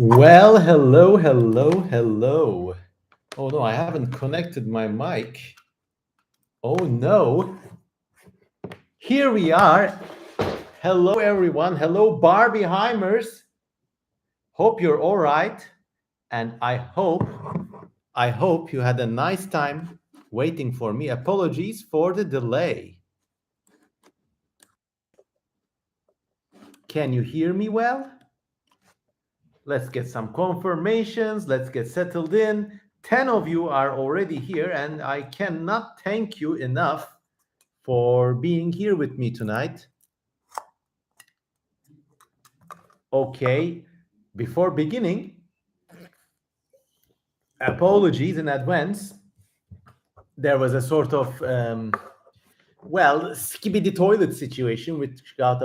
Well, hello, hello, hello. Oh no, I haven't connected my mic. Oh no. Here we are. Hello, everyone. Hello, Barbieheimers. Hope you're all right. And I hope you had a nice time waiting for me. Apologies for the delay. Can you hear me well? Let's get some confirmations. Let's get settled in. 10 of you are already here, and I cannot thank you enough for being here with me tonight. Okay, before beginning, apologies in advance. There was a sort of, skibidi toilet situation which got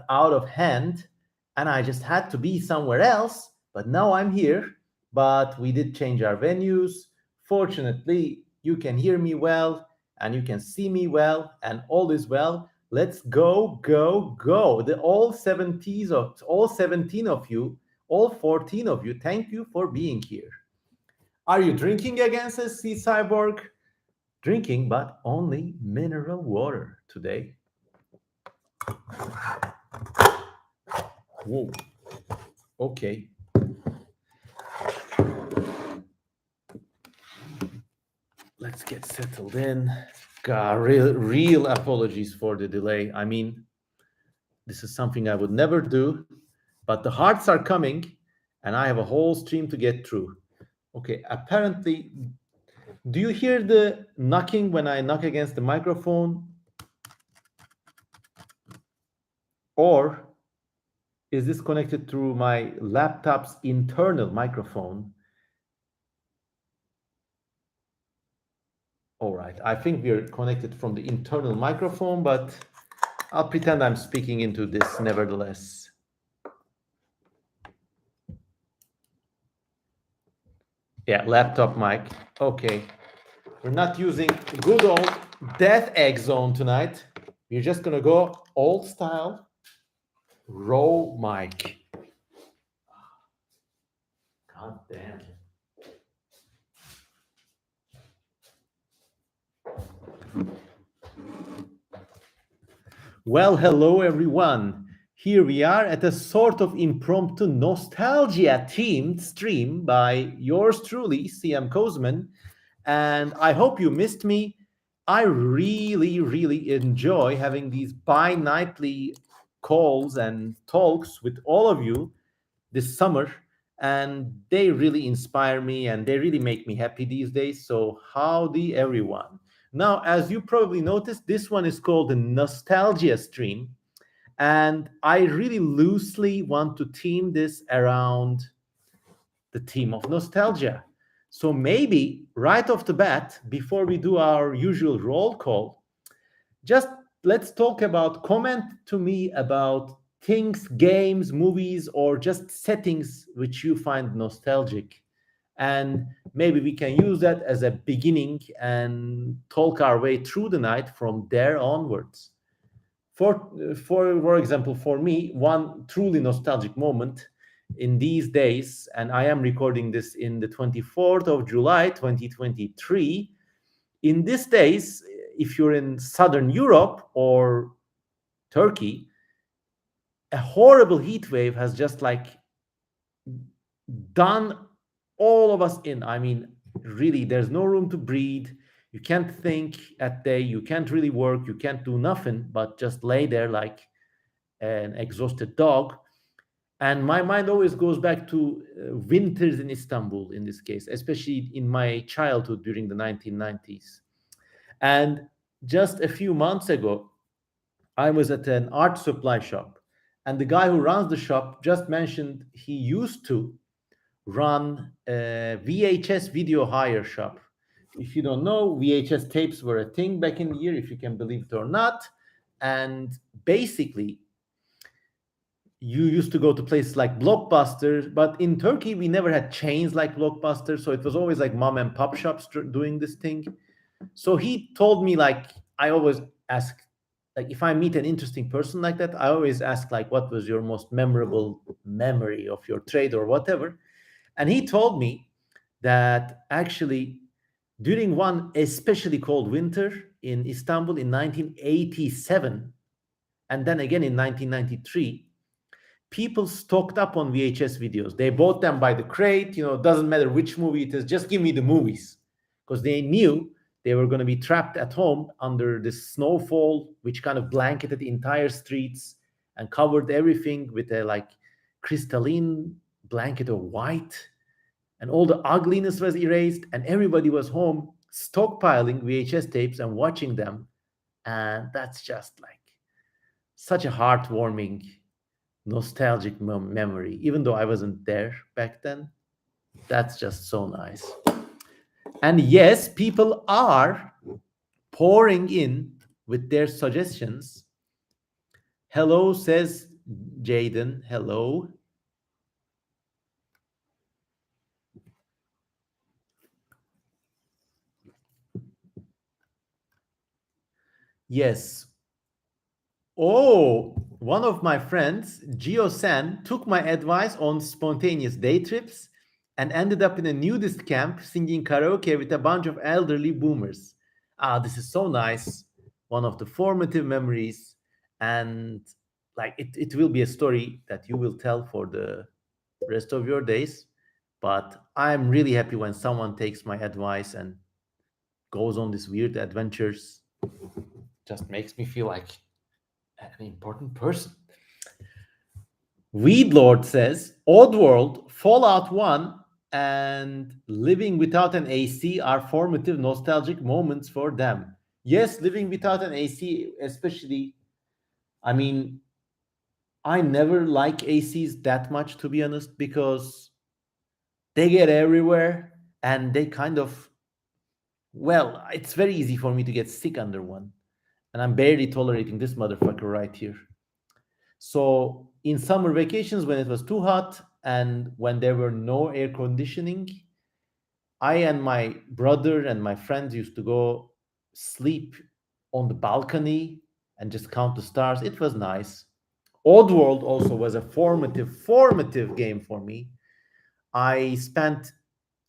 out of hand, and I just had to be somewhere else. But now I'm here. But we did change our venues. Fortunately, you can hear me well and you can see me well, and all is well. Let's go, go, go. All 17 of you, all 14 of you, thank you for being here. Are you drinking against a sea cyborg? Drinking, but only mineral water today. Whoa. Okay. Let's get settled in. God, real apologies for the delay. I mean, this is something I would never do, but the hearts are coming, and I have a whole stream to get through. Okay, apparently, do you hear the knocking when I knock against the microphone? Or is this connected through my laptop's internal microphone? All right, I think we're connected from the internal microphone, but I'll pretend I'm speaking into this nevertheless. Yeah, laptop mic. Okay. We're not using good old death egg zone tonight. We're just going to go old style raw mic. God damn. Well, hello everyone. Here we are at a sort of impromptu nostalgia themed stream by yours truly, CM Kozman. And I hope you missed me. I really enjoy having these bi-nightly calls and talks with all of you this summer. And they really inspire me and they really make me happy these days. So, howdy, everyone. Now, as you probably noticed, this one is called the Nostalgia Stream. And I really loosely want to theme this around the theme of nostalgia. So maybe right off the bat, before we do our usual roll call, just let's talk about, comment to me about things, games, movies, or just settings which you find nostalgic. And maybe we can use that as a beginning and talk our way through the night from there onwards. For example, for me, one truly nostalgic moment in these days, and I am recording this in the 24th of July, 2023. In these days, if you're in Southern Europe or Turkey, a horrible heat wave has just like done all of us in. I mean, really, there's no room to breathe. You can't think at day. You can't really work. You can't do nothing but just lay there like an exhausted dog. And my mind always goes back to winters in Istanbul in this case, especially in my childhood during the 1990s. And just a few months ago, I was at an art supply shop, and the guy who runs the shop just mentioned he used to run a VHS video hire shop. If you don't know, VHS tapes were a thing back in the year, if you can believe it or not. And basically, you used to go to places like Blockbuster, but in Turkey, we never had chains like Blockbuster. So it was always like mom and pop shops doing this thing. So he told me, like, I always ask like if I meet an interesting person like that, I always ask like, what was your most memorable memory of your trade or whatever? And he told me that actually during one especially cold winter in Istanbul in 1987 and then again in 1993, people stocked up on VHS videos. They bought them by the crate, doesn't matter which movie it is, just give me the movies. Because they knew they were going to be trapped at home under this snowfall, which kind of blanketed the entire streets and covered everything with a like crystalline blanket of white. And all the ugliness was erased, and everybody was home stockpiling VHS tapes and watching them. And that's just like such a heartwarming nostalgic memory, even though I wasn't there back then. That's just so nice. And yes, people are pouring in with their suggestions. Hello, says Jaden. Hello. Yes. Oh, one of my friends, Gio San, took my advice on spontaneous day trips and ended up in a nudist camp singing karaoke with a bunch of elderly boomers. Ah, this is so nice. One of the formative memories. And like it will be a story that you will tell for the rest of your days. But I'm really happy when someone takes my advice and goes on these weird adventures. Just makes me feel like an important person. Weedlord says Oddworld, Fallout 1, and Living Without an AC are formative nostalgic moments for them. Yes, Living Without an AC, especially, I mean, I never like ACs that much, to be honest, because they get everywhere and they kind of, well, it's very easy for me to get sick under one. And I'm barely tolerating this motherfucker right here. So in summer vacations, when it was too hot and when there were no air conditioning, I and my brother and my friends used to go sleep on the balcony and just count the stars. It was nice. Oddworld also was a formative game for me. I spent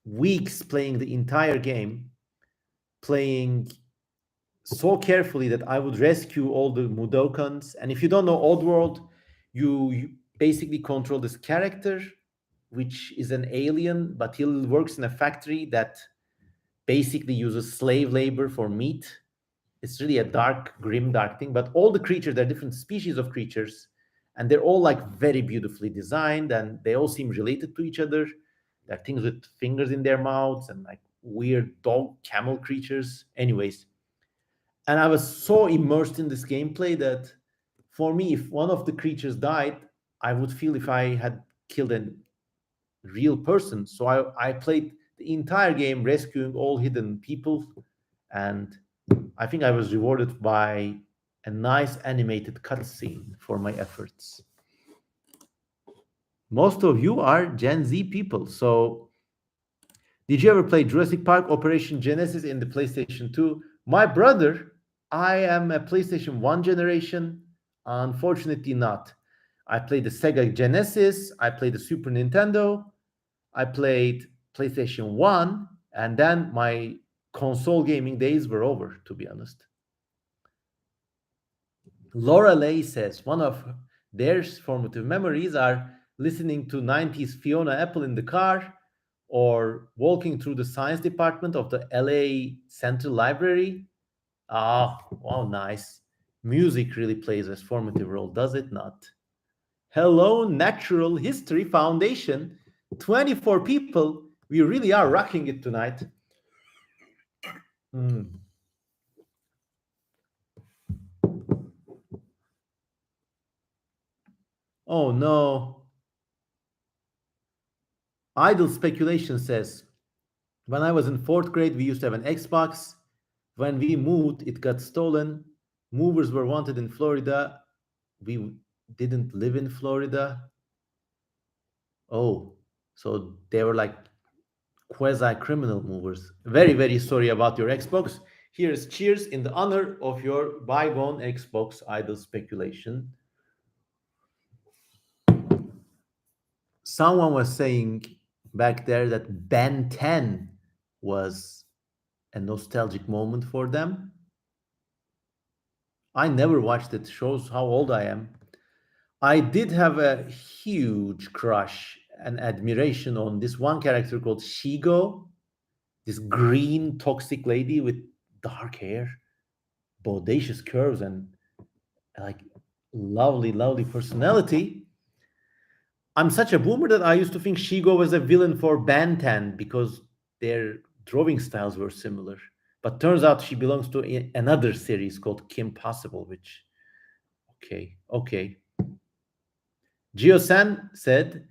weeks playing the entire game, playing so carefully that I would rescue all the Mudokons. And if you don't know Oddworld, you basically control this character, which is an alien, but he works in a factory that basically uses slave labor for meat. It's really a dark, grim, dark thing. But all the creatures, they're different species of creatures, and they're all like very beautifully designed, and they all seem related to each other. There are things with fingers in their mouths and like weird dog camel creatures. Anyways, and I was so immersed in this gameplay that for me, if one of the creatures died, I would feel if I had killed a real person. So I played the entire game rescuing all hidden people, and I think I was rewarded by a nice animated cutscene for my efforts. Most of you are Gen Z people, so did you ever play Jurassic Park Operation Genesis in the PlayStation 2? My brother, I am a PlayStation 1 generation. Unfortunately, not. I played the Sega Genesis, I played the Super Nintendo, I played PlayStation 1, and then my console gaming days were over, to be honest. Laura Lay says one of their formative memories are listening to 90s Fiona Apple in the car or walking through the science department of the LA Central Library. Ah, wow, nice. Music really plays a formative role, does it not? Hello, Natural History Foundation. 24 people. We really are rocking it tonight. Hmm. Oh no. Idle Speculation says when I was in fourth grade, we used to have an Xbox. When we moved, it got stolen. Movers were wanted in Florida. We didn't live in Florida. Oh, so they were like quasi criminal movers. Very, very sorry about your Xbox. Here's cheers in the honor of your bygone Xbox idle speculation. Someone was saying back there that Ben 10 was a nostalgic moment for them. I never watched it, shows how old I am. I did have a huge crush and admiration on this one character called Shigo, this green toxic lady with dark hair, bodacious curves, and like lovely, lovely personality. I'm such a boomer that I used to think Shigo was a villain for Bantan because their drawing styles were similar. But turns out she belongs to another series called Kim Possible, which, okay, okay. Geosan said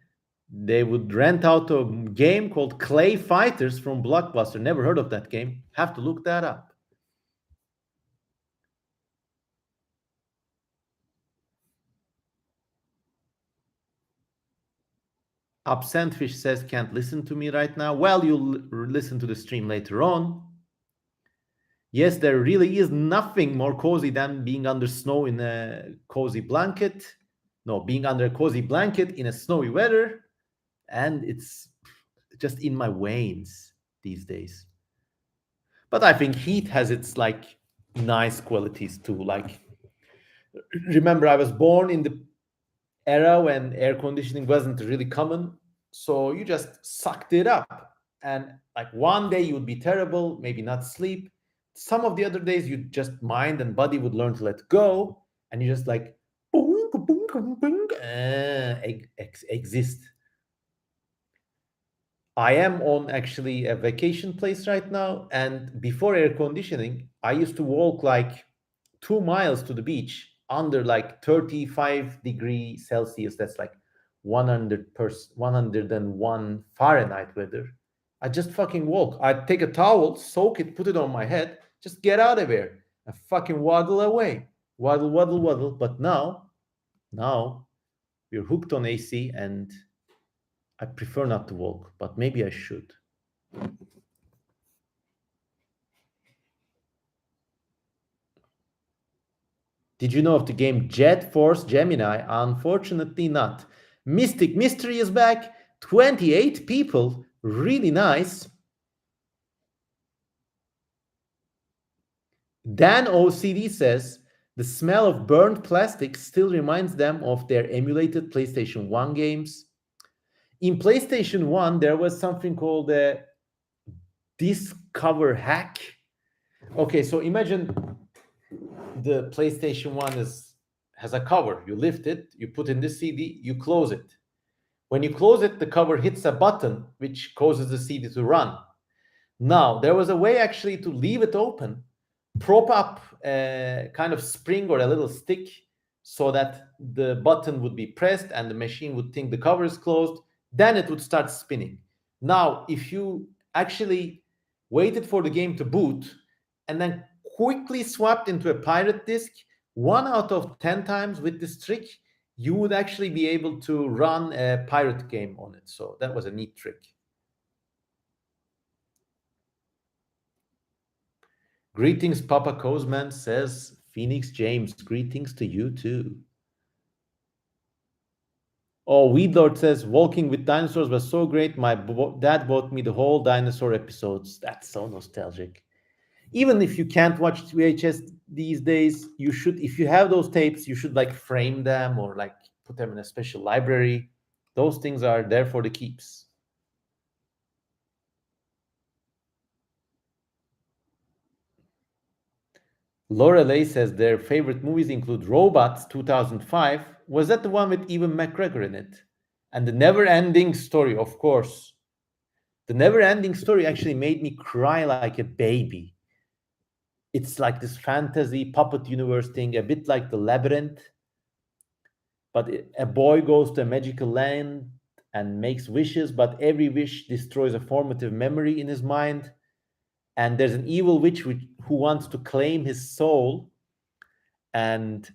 they would rent out a game called Clay Fighters from Blockbuster. Never heard of that game. Have to look that up. Absent Fish says can't listen to me right now. Well, you'll listen to the stream later on. Yes, there really is nothing more cozy than being under snow in a cozy blanket. No, being under a cozy blanket in a snowy weather. And it's just in my veins these days. But I think heat has its like nice qualities too. Like, remember, I was born in the era when air conditioning wasn't really common. So you just sucked it up. And like one day you would be terrible, maybe not sleep. Some of the other days you just mind and body would learn to let go. And you just like boom, boom, boom, boom, exist. I am on actually a vacation place right now. And before air conditioning, I used to walk like 2 miles to the beach under like 35-degree Celsius. That's like 101 Fahrenheit weather. I just fucking walk. I'd take a towel, soak it, put it on my head, just get out of here and fucking waddle away. Waddle, waddle, waddle. But now we're hooked on AC and I prefer not to walk, but maybe I should. Did you know of the game Jet Force Gemini? Unfortunately, not. Mystic Mystery is back. 28 people. Really nice. Dan OCD says the smell of burnt plastic still reminds them of their emulated PlayStation 1 games. In PlayStation 1, there was something called a disc cover hack. Okay, so imagine the PlayStation 1 has a cover. You lift it, you put in the CD, you close it. When you close it, the cover hits a button which causes the CD to run. Now, there was a way actually to leave it open, prop up a kind of spring or a little stick so that the button would be pressed and the machine would think the cover is closed. Then it would start spinning. Now, if you actually waited for the game to boot and then quickly swapped into a pirate disk, 1 out of 10 times with this trick, you would actually be able to run a pirate game on it. So that was a neat trick. Greetings, Papa Kozman says, Phoenix James, greetings to you too. Oh, Weedlord says, Walking with Dinosaurs was so great. My dad bought me the whole dinosaur episodes. That's so nostalgic. Even if you can't watch VHS these days, you should, if you have those tapes, you should like frame them or like put them in a special library. Those things are there for the keeps. Lorelei says their favorite movies include Robots 2005. Was that the one with Ewan McGregor in it? And The Never Ending Story, of course. The Never Ending Story actually made me cry like a baby. It's like this fantasy puppet universe thing, a bit like The Labyrinth. But a boy goes to a magical land and makes wishes, but every wish destroys a formative memory in his mind. And there's an evil witch who wants to claim his soul. And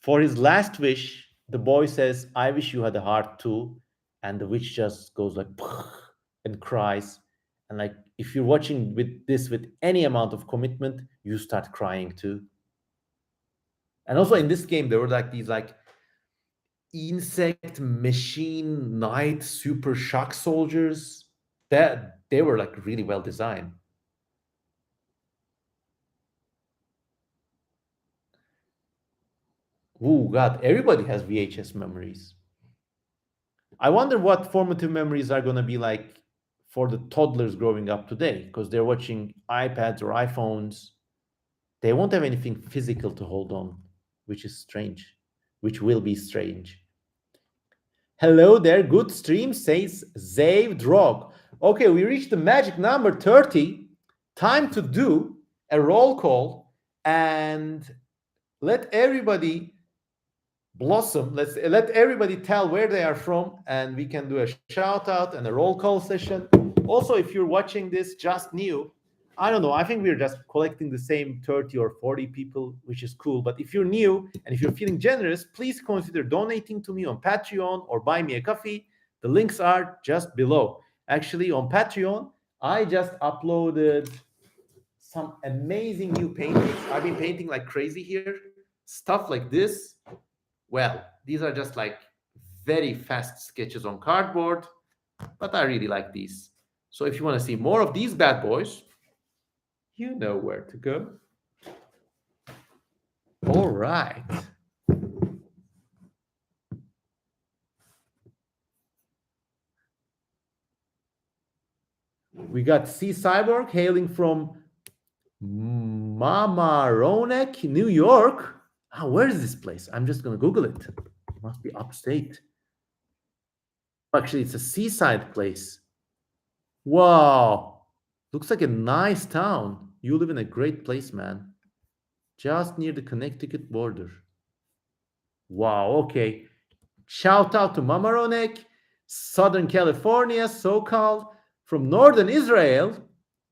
for his last wish, the boy says, I wish you had a heart too. And the witch just goes like and cries. And like if you're watching with this with any amount of commitment, you start crying too. And also in this game, there were like these like insect machine knight super shock soldiers that they were like really well designed. Oh god, everybody has VHS memories. I wonder what formative memories are going to be like for the toddlers growing up today because they're watching iPads or iPhones. They won't have anything physical to hold on, which is strange, which will be strange. Hello there, good stream, says Zave Drog. Okay, we reached the magic number 30. Time to do a roll call and let everybody blossom. Let's let everybody tell where they are from, and we can do a shout out and a roll call session. Also, if you're watching this just new, I don't know, I think we're just collecting the same 30 or 40 people, which is cool. But if you're new and if you're feeling generous, please consider donating to me on Patreon or buy me a coffee. The links are just below. Actually, on Patreon, I just uploaded some amazing new paintings. I've been painting like crazy here. Stuff like this, well, these are just like very fast sketches on cardboard, but I really like these. So if you want to see more of these bad boys, you know where to go. All right. We got C Cyborg hailing from Mamaroneck, New York. Oh, where is this place? I'm just going to Google it. It must be upstate. Actually, it's a seaside place. Wow. Looks like a nice town. You live in a great place, man. Just near the Connecticut border. Wow, okay. Shout out to Mamaroneck, Southern California, SoCal, from northern Israel.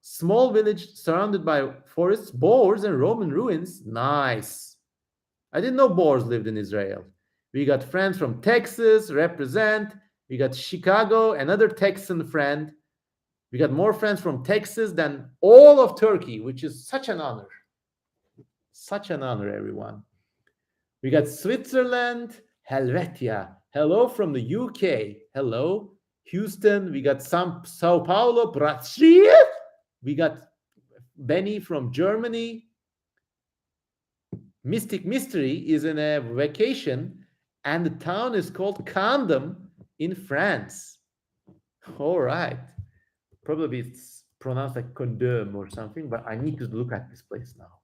Small village surrounded by forests, boars, and Roman ruins. Nice. I didn't know boars lived in Israel. We got friends from Texas, represent. We got Chicago, another Texan friend. We got more friends from Texas than all of Turkey, which is such an honor. Such an honor, everyone. We got Switzerland, Helvetia. Hello from the UK. Hello, Houston. We got Sao Paulo, Brazil. We got Benny from Germany. Mystic Mystery is in a vacation, and the town is called Condom in France. All right. Probably it's pronounced like condom or something, but I need to look at this place now.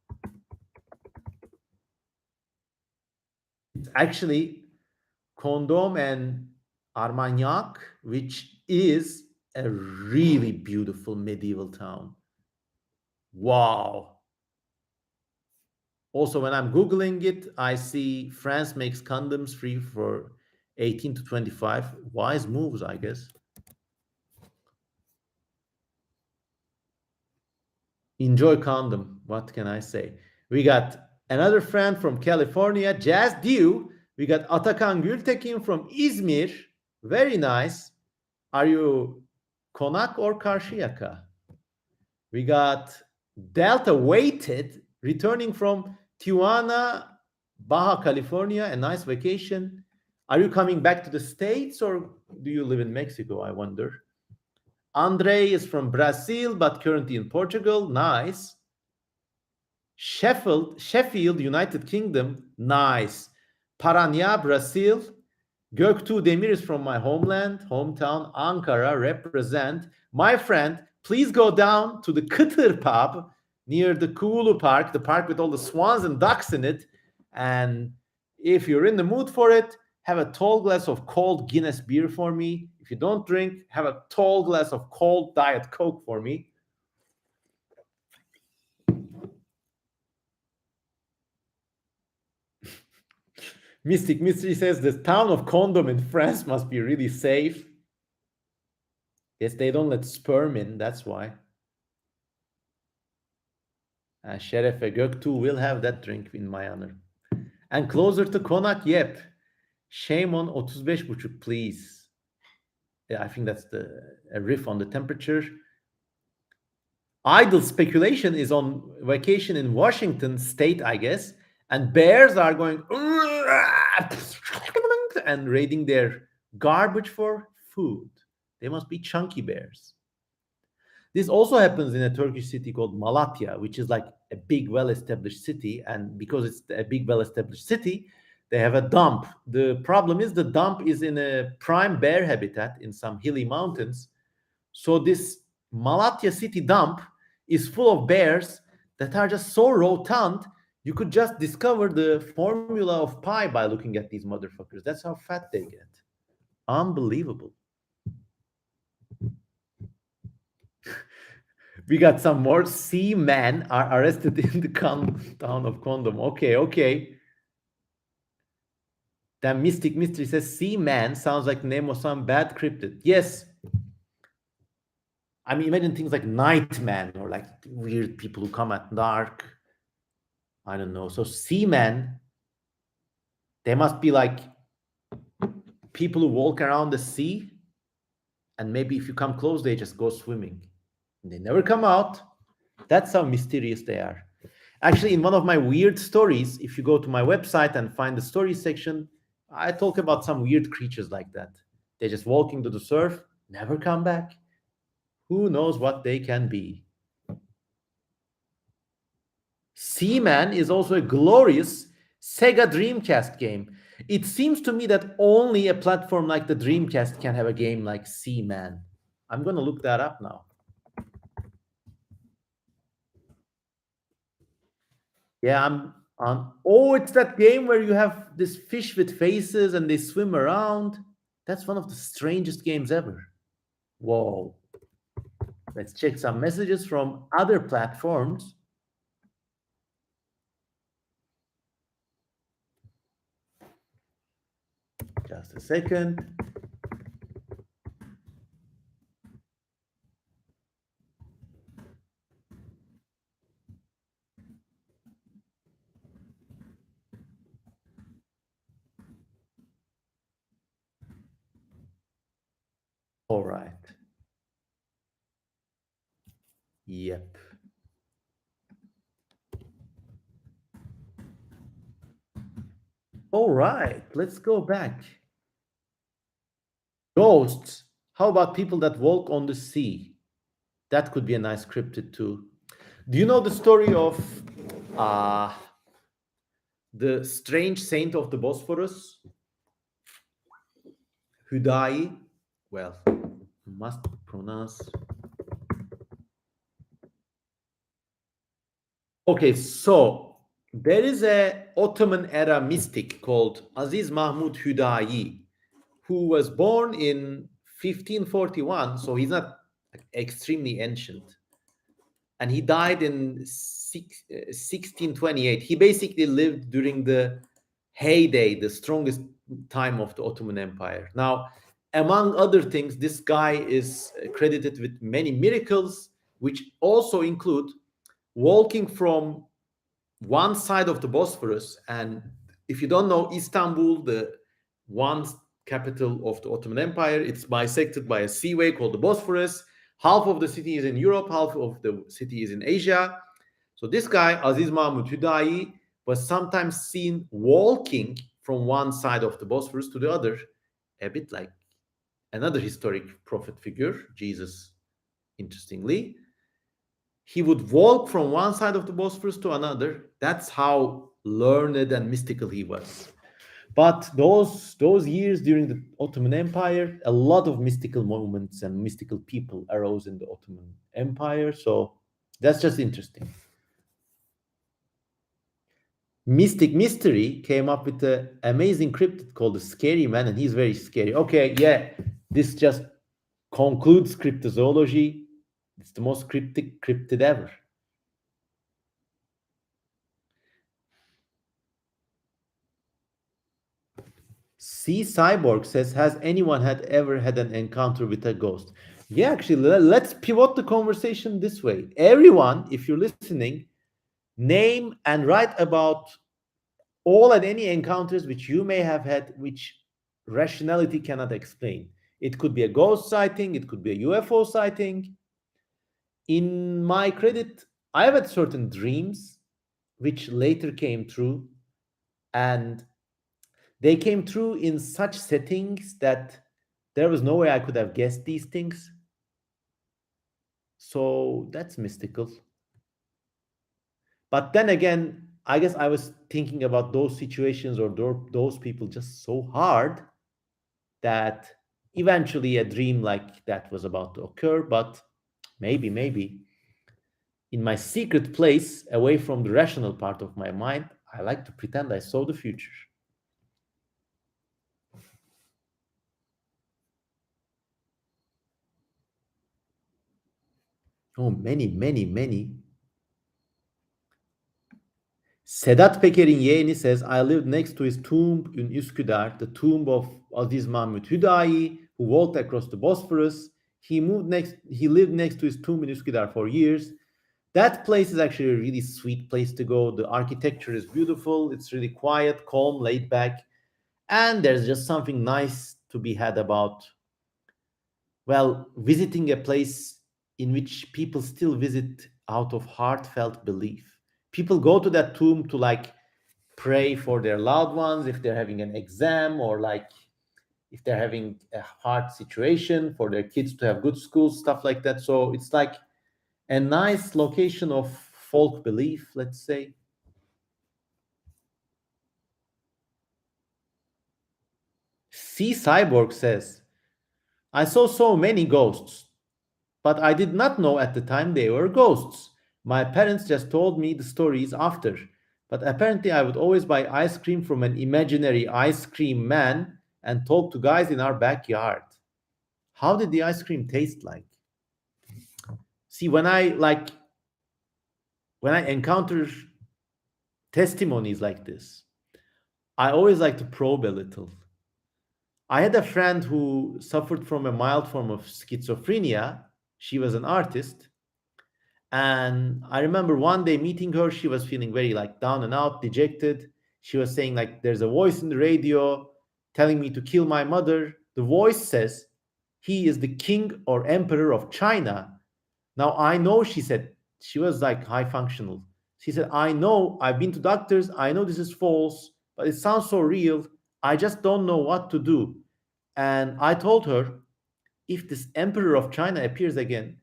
It's actually Condom and Armagnac, which is a really beautiful medieval town. Wow. Also, when I'm Googling it, I see France makes condoms free for 18 to 25. Wise moves, I guess. Enjoy condom. What can I say? We got another friend from California, Jazz Dew. We got Atakan Gültekin from Izmir. Very nice. Are you Konak or Karşıyaka? We got Delta Weighted returning from Tijuana, Baja California, a nice vacation. Are you coming back to the States or do you live in Mexico? I wonder. Andre is from Brazil, but currently in Portugal. Nice. Sheffield, United Kingdom. Nice. Paranya, Brazil. Göktuğ Demir is from my hometown, Ankara, represent. My friend, please go down to the Kıtır pub near the Kulu Park, the park with all the swans and ducks in it. And if you're in the mood for it, have a tall glass of cold Guinness beer for me. If you don't drink, have a tall glass of cold Diet Coke for me. Mystic Mystery says the town of Condom in France must be really safe. Yes, they don't let sperm in, that's why. Şerefe Göktuğ will have that drink in my honor. And closer to Konak, yep. Shame on 35,5, please. Yeah, I think that's a riff on the temperature. Idle speculation is on vacation in Washington state, I guess, and bears are going and raiding their garbage for food. They must be chunky bears. This also happens in a Turkish city called Malatya, which is like a big, well established city. And because it's a big, well established city, they have a dump. The problem is the dump is in a prime bear habitat in some hilly mountains. So, this Malatya city dump is full of bears that are just so rotund, you could just discover the formula of pi by looking at these motherfuckers. That's how fat they get. Unbelievable. We got some more. Sea men are arrested in the town of Condom. Okay, okay. Then Mystic Mystery says Sea Man sounds like the name of some bad cryptid. Yes. I mean, imagine things like Nightman or like weird people who come at dark. I don't know. So seamen, they must be like people who walk around the sea, and maybe if you come close, they just go swimming. They never come out. That's how mysterious they are. Actually, in one of my weird stories, if you go to my website and find the story section, I talk about some weird creatures like that. They're just walking to the surf, never come back. Who knows what they can be? Seaman is also a glorious Sega Dreamcast game. It seems to me that only a platform like the Dreamcast can have a game like Seaman. I'm going to look that up now. Yeah, I'm on. Oh, it's that game where you have this fish with faces and they swim around. That's one of the strangest games ever. Whoa. Let's check some messages from other platforms. Just a second. All right. Yep. All right. Let's go back. Ghosts. How about people that walk on the sea? That could be a nice cryptid too. Do you know the story of uh, the strange saint of the Bosphorus? Hüdayi? Well, must pronounce. Okay, so there is a Ottoman era mystic called Aziz Mahmud Hüdayi, who was born in 1541, so he's not extremely ancient. And he died in 1628. He basically lived during the heyday, the strongest time of the Ottoman Empire. Now, among other things, this guy is credited with many miracles, which also include walking from one side of the Bosphorus. And if you don't know, Istanbul, the one capital of the Ottoman Empire, it's bisected by a seaway called the Bosphorus. Half of the city is in Europe, half of the city is in Asia. So this guy, Aziz Mahmud Hüdayi, was sometimes seen walking from one side of the Bosphorus to the other, a bit like another historic prophet figure, Jesus, interestingly. He would walk from one side of the Bosphorus to another. That's how learned and mystical he was. But those years during the Ottoman Empire, a lot of mystical moments and mystical people arose in the Ottoman Empire. So that's just interesting. Mystic Mystery came up with an amazing cryptid called the Scary Man, and he's very scary. Okay, yeah, this just concludes cryptozoology. It's the most cryptic cryptid ever. C Cyborg says, has anyone had ever had an encounter with a ghost? Yeah, actually, let's pivot the conversation this way. Everyone, if you're listening, name and write about all and any encounters which you may have had, which rationality cannot explain. It could be a ghost sighting, it could be a UFO sighting, In my credit, I have had certain dreams which later came true, and they came true in such settings that there was no way I could have guessed these things. So that's mystical. But then again, I guess I was thinking about those situations or those people just so hard that eventually a dream like that was about to occur. But maybe in my secret place, away from the rational part of my mind, I like to pretend I saw the future. Oh, many. Sedat Peker'in yeğeni says, I lived next to his tomb in Üsküdar, the tomb of Aziz Mahmud Hüdayi, who walked across the Bosphorus. He lived next to his tomb in Üsküdar for years. That place is actually a really sweet place to go. The architecture is beautiful. It's really quiet, calm, laid back. And there's just something nice to be had about, well, visiting a place in which people still visit out of heartfelt belief. People go to that tomb to like pray for their loved ones if they're having an exam, or like if they're having a hard situation for their kids to have good schools, stuff like that. So it's like a nice location of folk belief, let's say. C Cyborg says, I saw so many ghosts, but I did not know at the time they were ghosts. My parents just told me the stories after. But apparently, I would always buy ice cream from an imaginary ice cream man and talk to guys in our backyard. How did the ice cream taste like? See, when I encounter testimonies like this, I always like to probe a little. I had a friend who suffered from a mild form of schizophrenia. She was an artist. And I remember one day meeting her, she was feeling very like down and out, dejected. She was saying, like, there's a voice in the radio telling me to kill my mother. The voice says he is the king or emperor of China. Now I know, she said, she was like high functional. She said, I know, I've been to doctors, I know this is false, but it sounds so real. I just don't know what to do. And I told her, if this emperor of China appears again,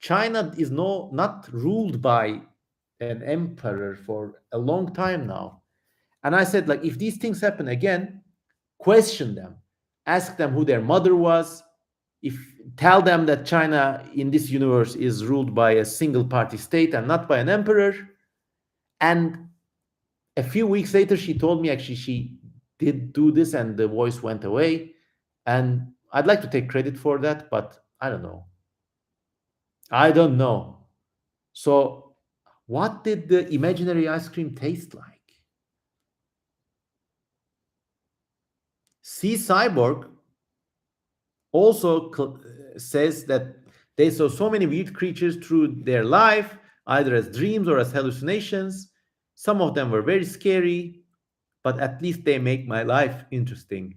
China is not ruled by an emperor for a long time now. And I said, like, if these things happen again, question them, ask them who their mother was, if tell them that China in this universe is ruled by a single party state and not by an emperor. And a few weeks later, she told me actually she did do this and the voice went away. And I'd like to take credit for that, but I don't know. I don't know. So, what did the imaginary ice cream taste like? C Cyborg also says that they saw so many weird creatures through their life, either as dreams or as hallucinations. Some of them were very scary, but at least they make my life interesting.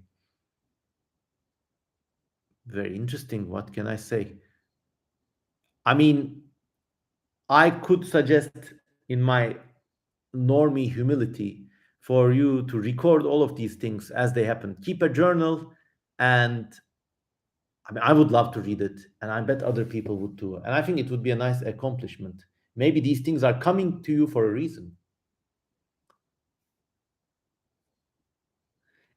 Very interesting. What can I say? I mean, I could suggest in my normie humility for you to record all of these things as they happen. Keep a journal, and I mean, I would love to read it, and I bet other people would too. And I think it would be a nice accomplishment. Maybe these things are coming to you for a reason.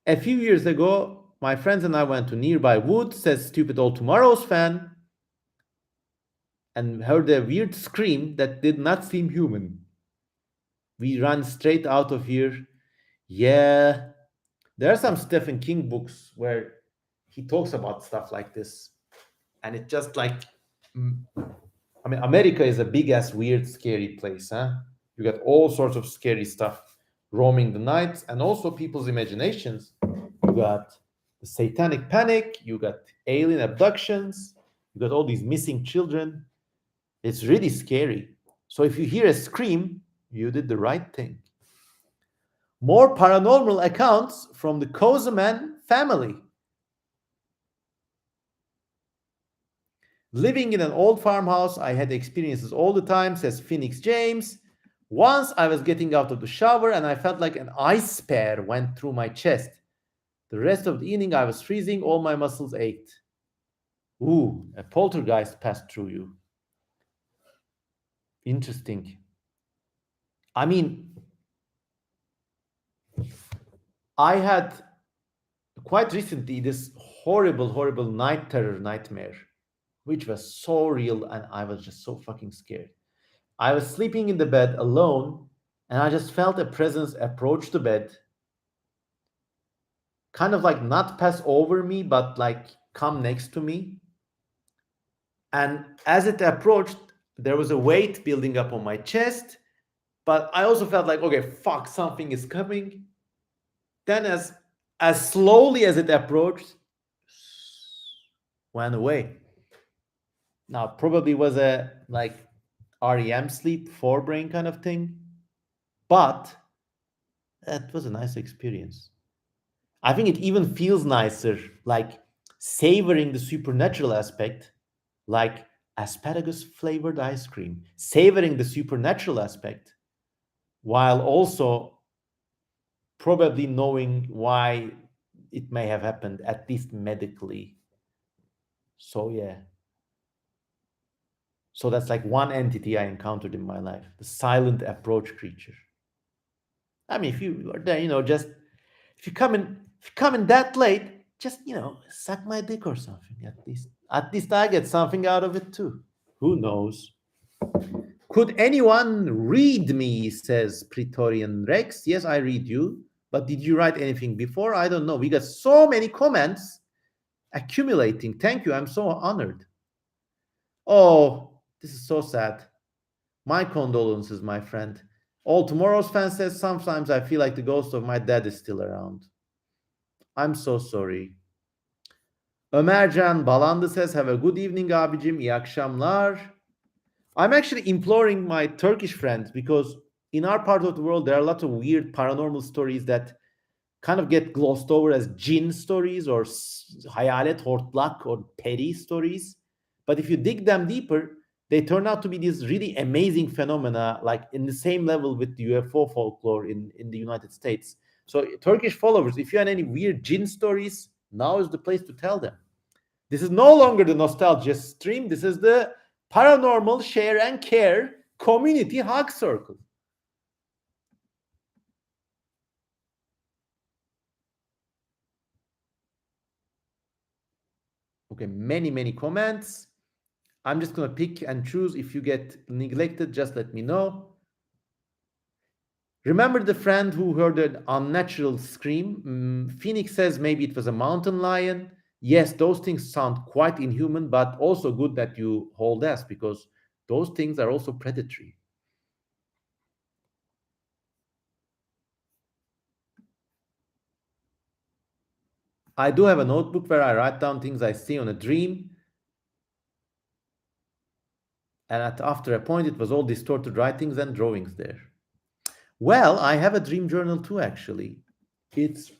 A few years ago, my friends and I went to nearby woods, says Stupid Old Tomorrow's fan, and heard a weird scream that did not seem human. We ran straight out of here. Yeah, there are some Stephen King books where he talks about stuff like this, and it just like, mm, I mean, America is a big ass, weird, scary place, huh? You got all sorts of scary stuff roaming the nights, and also people's imaginations. You got the satanic panic, you got alien abductions, you got all these missing children. It's really scary. So if you hear a scream, you did the right thing. More paranormal accounts from the Kozeman family. Living in an old farmhouse, I had experiences all the time, says Phoenix James. Once I was getting out of the shower and I felt like an ice spear went through my chest. The rest of the evening, I was freezing, all my muscles ached. Ooh, a poltergeist passed through you. Interesting. I mean, I had quite recently this horrible, horrible night terror nightmare, which was so real and I was just so fucking scared. I was sleeping in the bed alone and I just felt a presence approach the bed, kind of like not pass over me, but like come next to me. And as it approached, there was a weight building up on my chest, but I also felt like, okay, fuck, something is coming. Then as slowly as it approached, went away. Now probably was a like REM sleep forebrain kind of thing, but that was a nice experience. I think it even feels nicer, like savoring the supernatural aspect, like asparagus flavored ice cream, savoring the supernatural aspect, while also probably knowing why it may have happened, at least medically. So, yeah. So, that's like one entity I encountered in my life, the silent approach creature. I mean, if you are there, just if you come in that late, just suck my dick or something. At least I get something out of it too. Who knows? Could anyone read me? Says Praetorian Rex. Yes, I read you. But did you write anything before? I don't know. We got so many comments accumulating. Thank you. I'm so honored. Oh, this is so sad. My condolences, my friend. All Tomorrow's fan says sometimes I feel like the ghost of my dad is still around. I'm so sorry. Ömercan Balandı says have a good evening abicim. İyi akşamlar. I'm actually imploring my Turkish friends because in our part of the world there are a lot of weird paranormal stories that kind of get glossed over as jinn stories or hayalet hortlak or peri stories. But if you dig them deeper, they turn out to be these really amazing phenomena, like in the same level with the UFO folklore in the United States. So Turkish followers, if you had any weird jinn stories, now is the place to tell them. This is no longer the nostalgia stream. This is the paranormal share and care community hug circle. Okay, many, many comments. I'm just going to pick and choose. If you get neglected, just let me know. Remember the friend who heard an unnatural scream? Phoenix says maybe it was a mountain lion. Yes, those things sound quite inhuman, but also good that you hold us because those things are also predatory. I do have a notebook where I write down things I see on a dream. And after a point, it was all distorted writings and drawings there. Well, I have a dream journal too, actually. It's,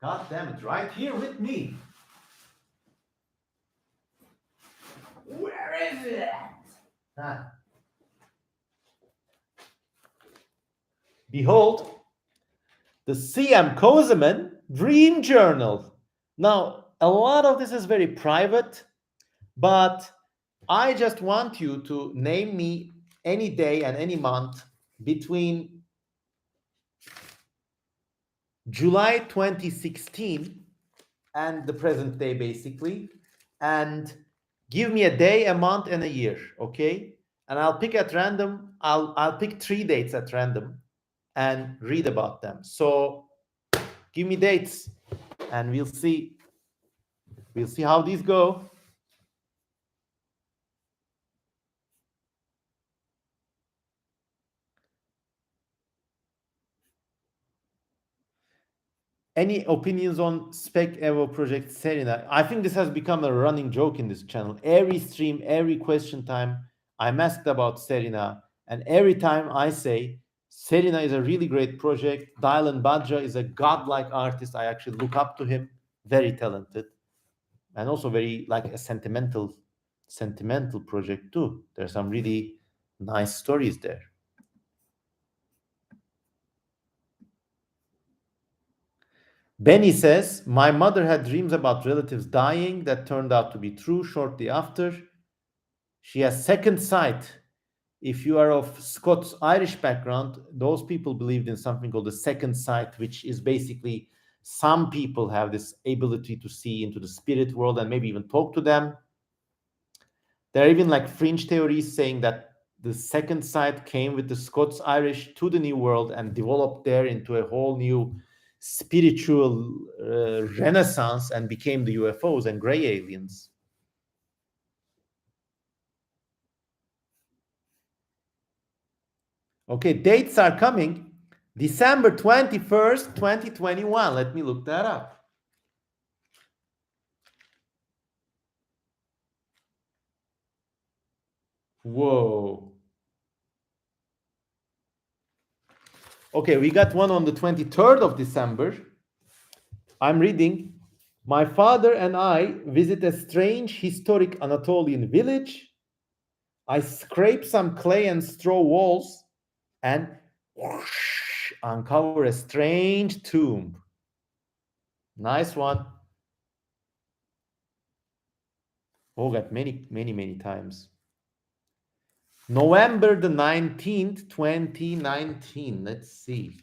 God damn it, right here with me. Where is it? Ah. Behold, the CM Kozeman Dream Journal. Now, a lot of this is very private, but I just want you to name me any day and any month between July 2016 and the present day, basically, and give me a day, a month, and a year, okay? And I'll pick at random. I'll pick 3 dates at random and read about them. So give me dates, and we'll see. We'll see how these go. Any opinions on Spec Evo Project Serena? I think this has become a running joke in this channel. Every stream, every question time, I'm asked about Serena, and every time I say Serena is a really great project. Dylan Badra is a godlike artist. I actually look up to him. Very talented. and also very like a sentimental project too. There's some really nice stories there. Benny says, my mother had dreams about relatives dying that turned out to be true shortly after. She has second sight. If you are of Scots Irish background, those people believed in something called the second sight, which is basically some people have this ability to see into the spirit world and maybe even talk to them. There are even like fringe theories saying that the second sight came with the Scots Irish to the New World and developed there into a whole new spiritual renaissance and became the UFOs and gray aliens. Okay, dates are coming. December 21st, 2021. Let me look that up. Whoa. Okay, we got one on the 23rd of December. I'm reading. My father and I visit a strange historic Anatolian village. I scrape some clay and straw walls and whoosh, uncover a strange tomb. Nice one. Oh, got many times. November the 19th, 2019. Let's see.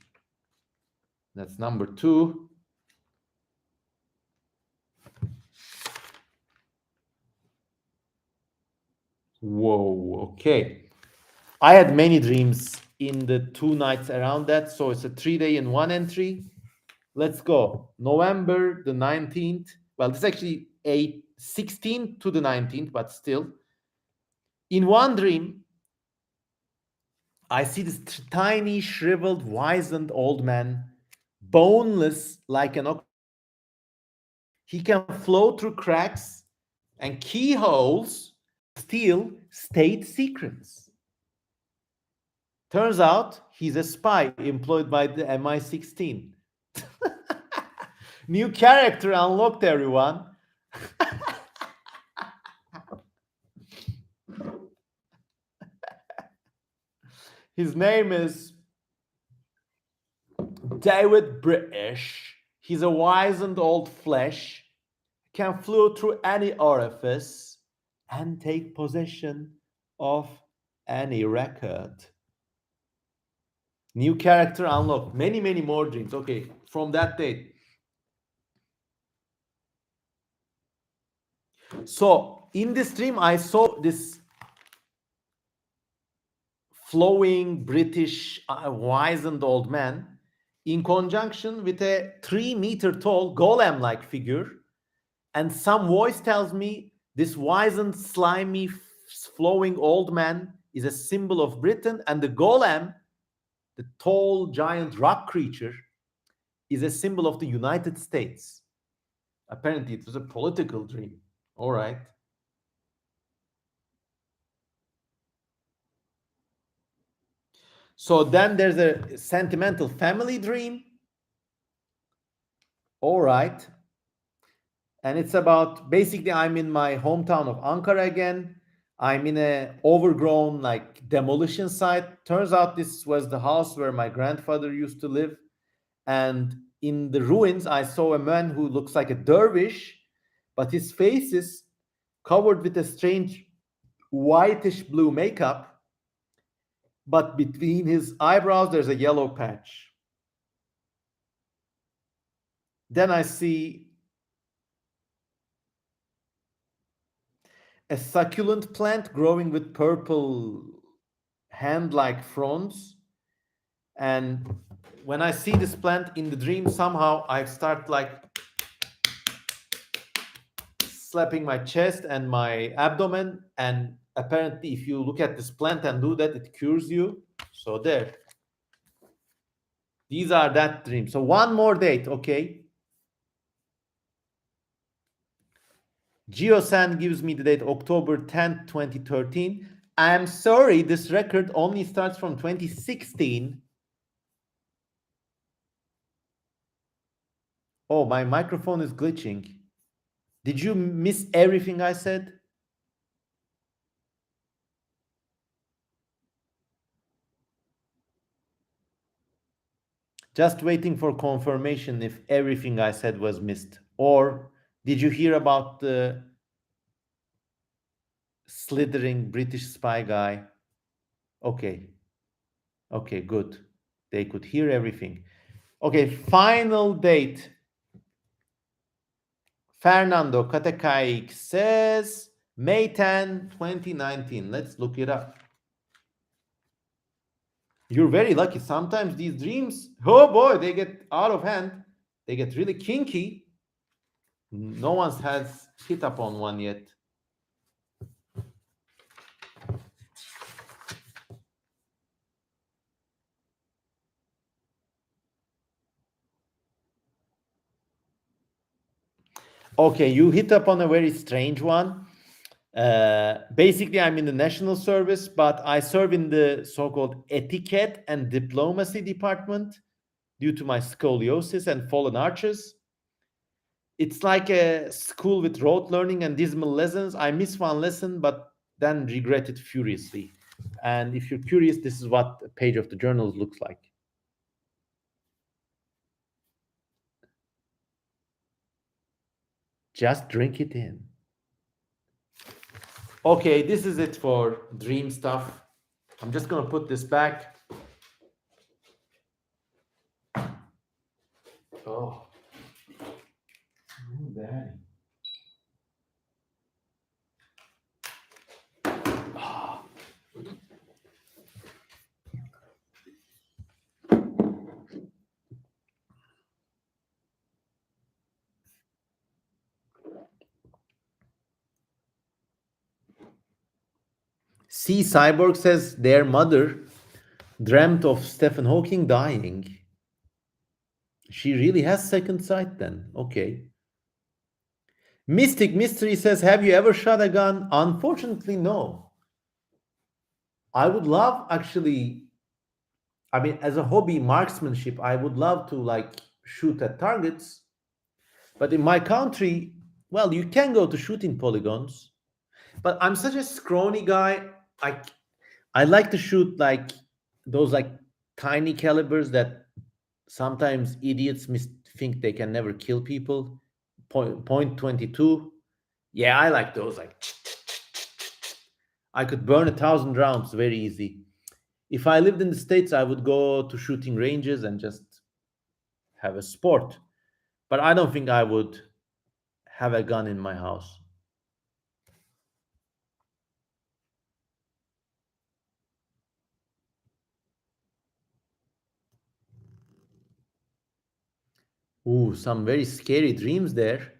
That's number 2. Whoa, okay. I had many dreams in the 2 nights around that, so it's a 3-day and 1 entry. Let's go. November the 19th. Well, this is actually a 16th to the 19th, but still. In one dream, I see this tiny, shriveled, wizened old man, boneless like an octopus. He can flow through cracks and keyholes, steal state secrets. Turns out he's a spy employed by the MI16. New character unlocked, everyone. His name is David British. He's a wizened old flesh, can flow through any orifice and take possession of any record. New character unlocked. Many more dreams. Okay, from that date. So in this dream, I saw this flowing British wizened old man in conjunction with a 3-meter tall golem like figure. And some voice tells me this wizened, slimy, flowing old man is a symbol of Britain, and the golem, the tall, giant rock creature, is a symbol of the United States. Apparently, it was a political dream. All right. So then there's a sentimental family dream. All right. And it's about basically I'm in my hometown of Ankara again. I'm in a overgrown like demolition site. Turns out this was the house where my grandfather used to live. And in the ruins, I saw a man who looks like a dervish, but his face is covered with a strange whitish blue makeup. But between his eyebrows, there's a yellow patch. Then I see a succulent plant growing with purple hand like fronds. And when I see this plant in the dream, somehow I start like slapping my chest and my abdomen. And apparently, if you look at this plant and do that, it cures you. So, there. These are that dreams. So, one more date, okay? GeoSand gives me the date October 10th, 2013. I'm sorry, this record only starts from 2016. Oh, my microphone is glitching. Did you miss everything I said? Just waiting for confirmation if everything I said was missed. Or did you hear about the slithering British spy guy? Okay, okay, good. They could hear everything. Okay, final date. Fernando Katekaik says May 10, 2019. Let's look it up. You're very lucky. Sometimes these dreams, oh boy, they get out of hand. They get really kinky. No one's has hit up on one yet. Okay, you hit up on a very strange one. Basically, I'm in the national service, but I serve in the so-called etiquette and diplomacy department due to my scoliosis and fallen arches. It's like a school with rote learning and dismal lessons. I miss one lesson, but then regret it furiously. And if you're curious, this is what a page of the journal looks like. Just drink it in. Okay, this is it for dream stuff. I'm just gonna put this back. Oh, daddy. See, Cyborg says their mother dreamt of Stephen Hawking dying. She really has second sight then. Okay. Mystic Mystery says, have you ever shot a gun? Unfortunately, no. I would love actually, I mean, as a hobby marksmanship, I would love to like shoot at targets. But in my country, well, you can go to shooting polygons. But I'm such a scrawny guy. I I like to shoot like those like tiny calibers that sometimes idiots think they can never kill people. Point 22. Yeah, I like those. Like I could burn 1,000 rounds very easy. If I lived in the States, I would go to shooting ranges and just have a sport. But I don't think I would have a gun in my house. Ooh, some very scary dreams there.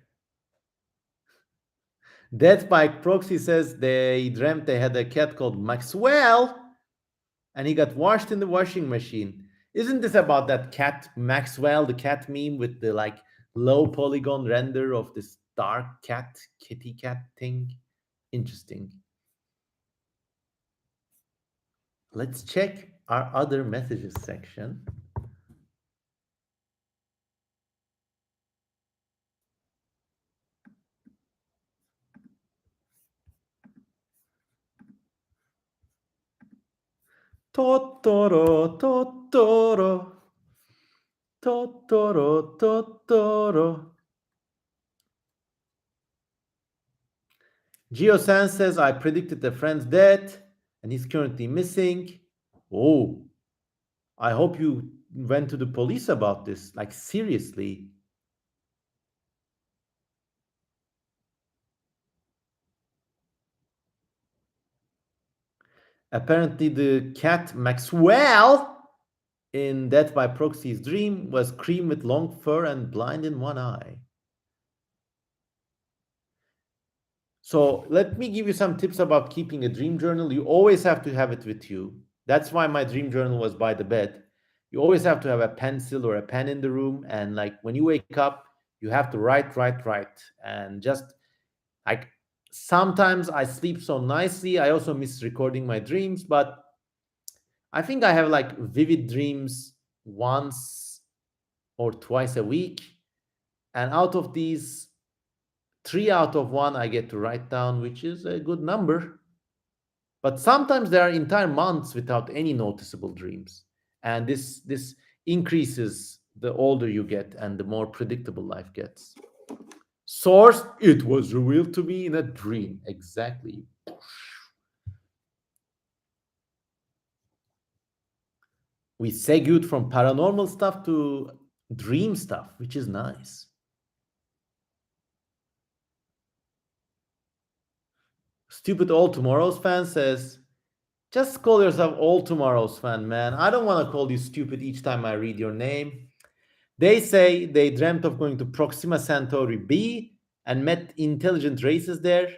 Death by Proxy says they dreamt they had a cat called Maxwell and he got washed in the washing machine. Isn't this about that cat Maxwell, the cat meme with the like low polygon render of this dark cat, kitty cat thing? Interesting. Let's check our other messages section. Totoro, Totoro, Totoro, Totoro. Geosan says, I predicted a friend's death and he's currently missing. Oh, I hope you went to the police about this. Like, seriously. Apparently, the cat Maxwell in Death by Proxy's dream was cream with long fur and blind in one eye. So let me give you some tips about keeping a dream journal. You always have to have it with you. That's why my dream journal was by the bed. You always have to have a pencil or a pen in the room. And like when you wake up, you have to write. And just like sometimes I sleep so nicely. I also miss recording my dreams, but I think I have like vivid dreams once or twice a week. And out of these three out of one I get to write down, which is a good number. But sometimes there are entire months without any noticeable dreams, and this increases the older you get and the more predictable life gets. Source: it was revealed to me in a dream. Exactly. We segued from paranormal stuff to dream stuff, which is nice. Stupid All Tomorrows fan says, just call yourself All Tomorrows fan, man. I don't want to call you stupid each time I read your name. They say they dreamt of going to Proxima Centauri B and met intelligent races there,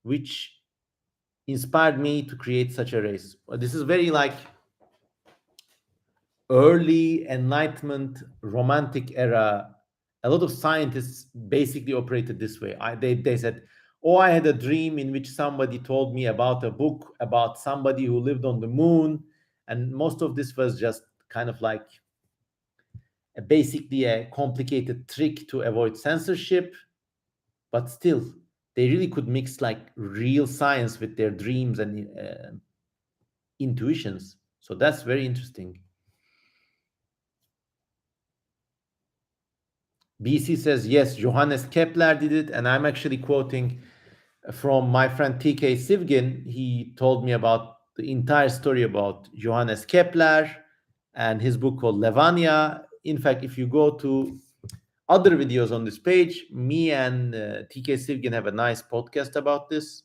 which inspired me to create such a race. This is very like early Enlightenment, Romantic era. A lot of scientists basically operated this way. They said, oh, I had a dream in which somebody told me about a book about somebody who lived on the moon. And most of this was just kind of like basically a complicated trick to avoid censorship. But still, they really could mix like real science with their dreams and intuitions. So that's very interesting. BC says, yes, Johannes Kepler did it. And I'm actually quoting from my friend TK Sivgin. He told me about the entire story about Johannes Kepler and his book called Levania. In fact, if you go to other videos on this page, me and TK Sivgin have a nice podcast about this.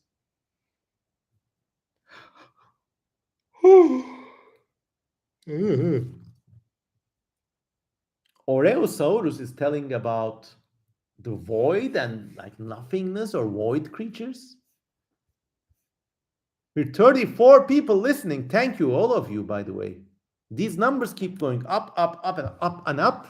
Oreosaurus is telling about the void and like nothingness or void creatures. We're 34 people listening. Thank you, all of you, by the way. These numbers keep going up, up, up, and up and up.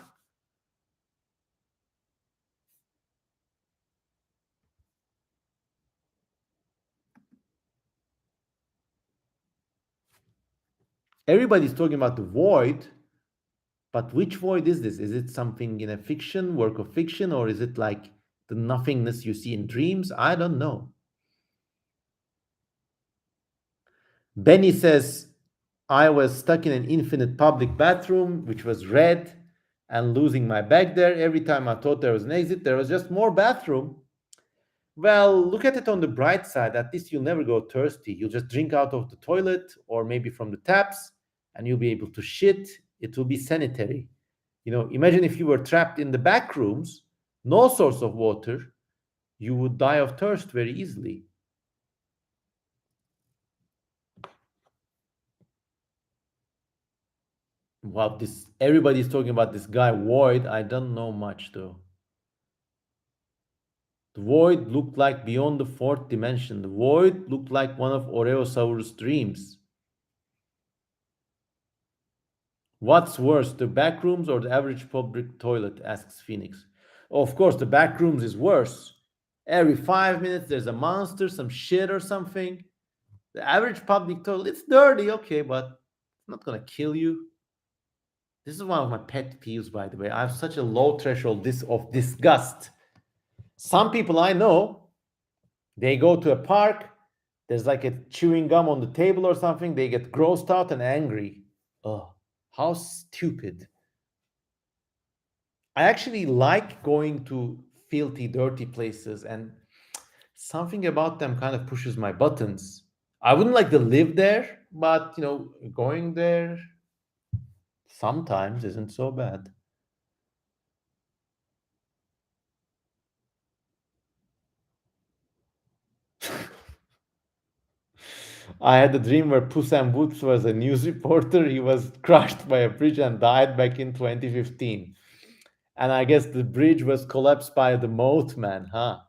Everybody's talking about the void, but which void is this? Is it something in a fiction, work of fiction, or is it like the nothingness you see in dreams? I don't know. Benny says, I was stuck in an infinite public bathroom, which was red, and losing my bag there. Every time I thought there was an exit, there was just more bathroom. Well, look at it on the bright side. At least you'll never go thirsty. You'll just drink out of the toilet or maybe from the taps, and you'll be able to shit. It will be sanitary. Imagine if you were trapped in the back rooms, no source of water, you would die of thirst very easily. Wow, everybody's talking about this guy Void. I don't know much though. The void looked like beyond the fourth dimension. The void looked like one of Oreosaurus' dreams. What's worse, the back rooms or the average public toilet? Asks Phoenix. Of course, the back rooms is worse. Every 5 minutes, there's a monster, some shit or something. The average public toilet, it's dirty, okay, but it's not gonna kill you. This is one of my pet peeves, by the way. I have such a low threshold of disgust. Some people I know, they go to a park, there's like a chewing gum on the table or something, they get grossed out and angry. Oh, how stupid. I actually like going to filthy, dirty places, and something about them kind of pushes my buttons. I wouldn't like to live there, but going there sometimes isn't so bad. I had a dream where Puss in Boots was a news reporter. He was crushed by a bridge and died back in 2015. And I guess the bridge was collapsed by the moatman, huh?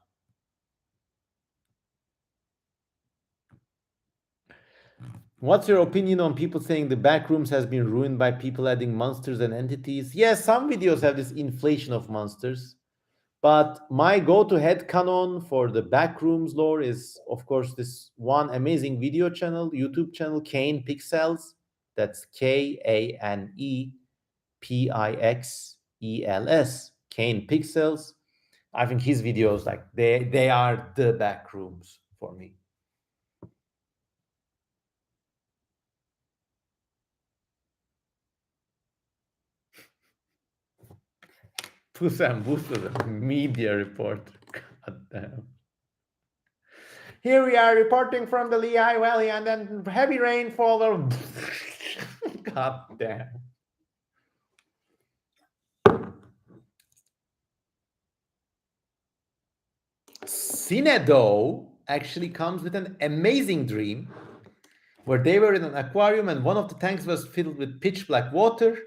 What's your opinion on people saying the backrooms has been ruined by people adding monsters and entities? Yes, some videos have this inflation of monsters. But my go-to head canon for the backrooms lore is, of course, this one amazing video channel, YouTube channel, Kane Pixels. That's Kanepixels. Kane Pixels. I think his videos, like they are the back rooms for me. Puss and Boots was a media reporter. God damn. Here we are reporting from the Lehigh Valley, and then heavy rainfall. God damn. Sinedo actually comes with an amazing dream where they were in an aquarium and one of the tanks was filled with pitch black water,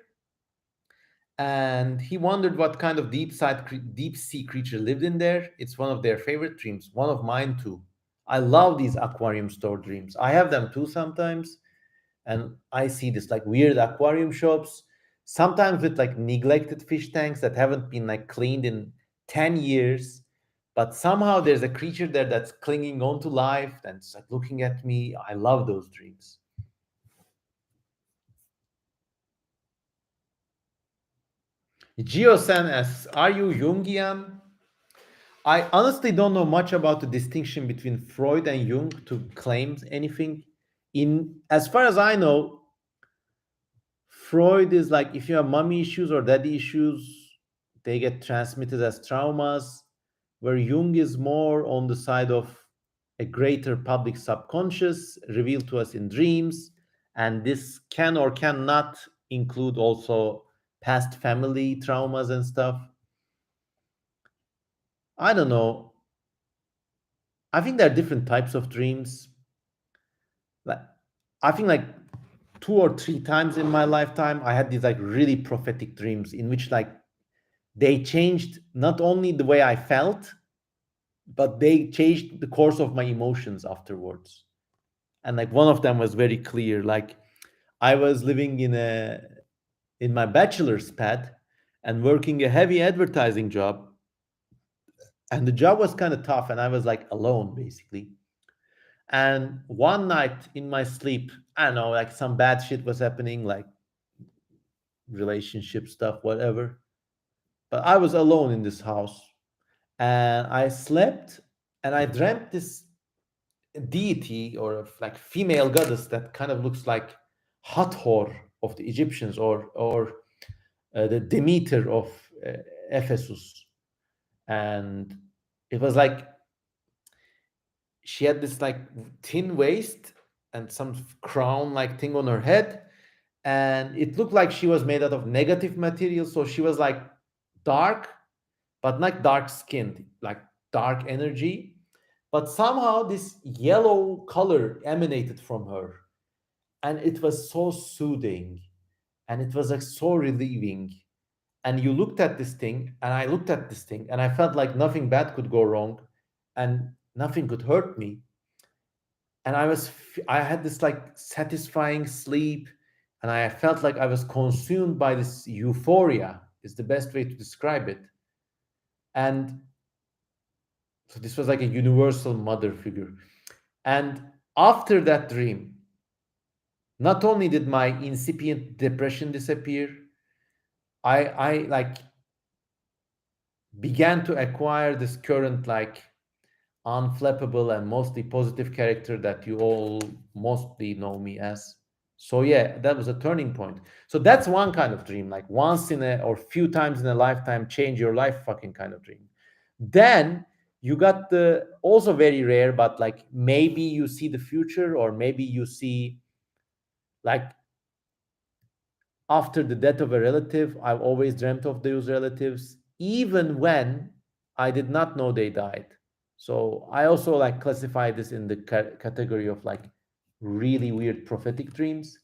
and he wondered what kind of deep sea creature lived in there. It's one of their favorite dreams, one of mine too. I love these aquarium store dreams. I have them too sometimes, and I see this like weird aquarium shops, sometimes with like neglected fish tanks that haven't been like cleaned in 10 years, but somehow there's a creature there that's clinging on to life and it's like looking at me. I love those dreams. Geo-san asks, are you Jungian? I honestly don't know much about the distinction between Freud and Jung to claim anything. In as far as I know, Freud is like if you have mommy issues or daddy issues, they get transmitted as traumas, where Jung is more on the side of a greater public subconscious revealed to us in dreams. And this can or cannot include also past family traumas and stuff. I don't know. I think there are different types of dreams. Like, I think like 2 or 3 times in my lifetime, I had these like really prophetic dreams in which like they changed not only the way I felt, but they changed the course of my emotions afterwards. And like one of them was very clear. Like I was living in my bachelor's pad and working a heavy advertising job, and the job was kind of tough, and I was like alone basically. And one night in my sleep, I don't know, like some bad shit was happening, like relationship stuff, whatever. But I was alone in this house and I slept and I dreamt this deity or like female goddess that kind of looks like Hathor of the Egyptians, or the Demeter of uh, Ephesus. And it was like she had this like thin waist and some crown like thing on her head, and it looked like she was made out of negative material, so she was like dark, but not dark skinned, like dark energy. But somehow this yellow color emanated from her, and it was so soothing, and it was like so relieving. And you looked at this thing, and I looked at this thing, and I felt like nothing bad could go wrong, and nothing could hurt me. And I had this like satisfying sleep, and I felt like I was consumed by this euphoria, is the best way to describe it. And so this was like a universal mother figure. And after that dream, not only did my incipient depression disappear, I like began to acquire this current like unflappable and mostly positive character that you all mostly know me as. So yeah, that was a turning point. So that's one kind of dream, like once in a or few times in a lifetime, change your life fucking kind of dream. Then you got the also very rare, but like maybe you see the future, or maybe you see like after the death of a relative, I've always dreamt of those relatives, even when I did not know they died. So I also like classify this in the category of like really weird prophetic dreams.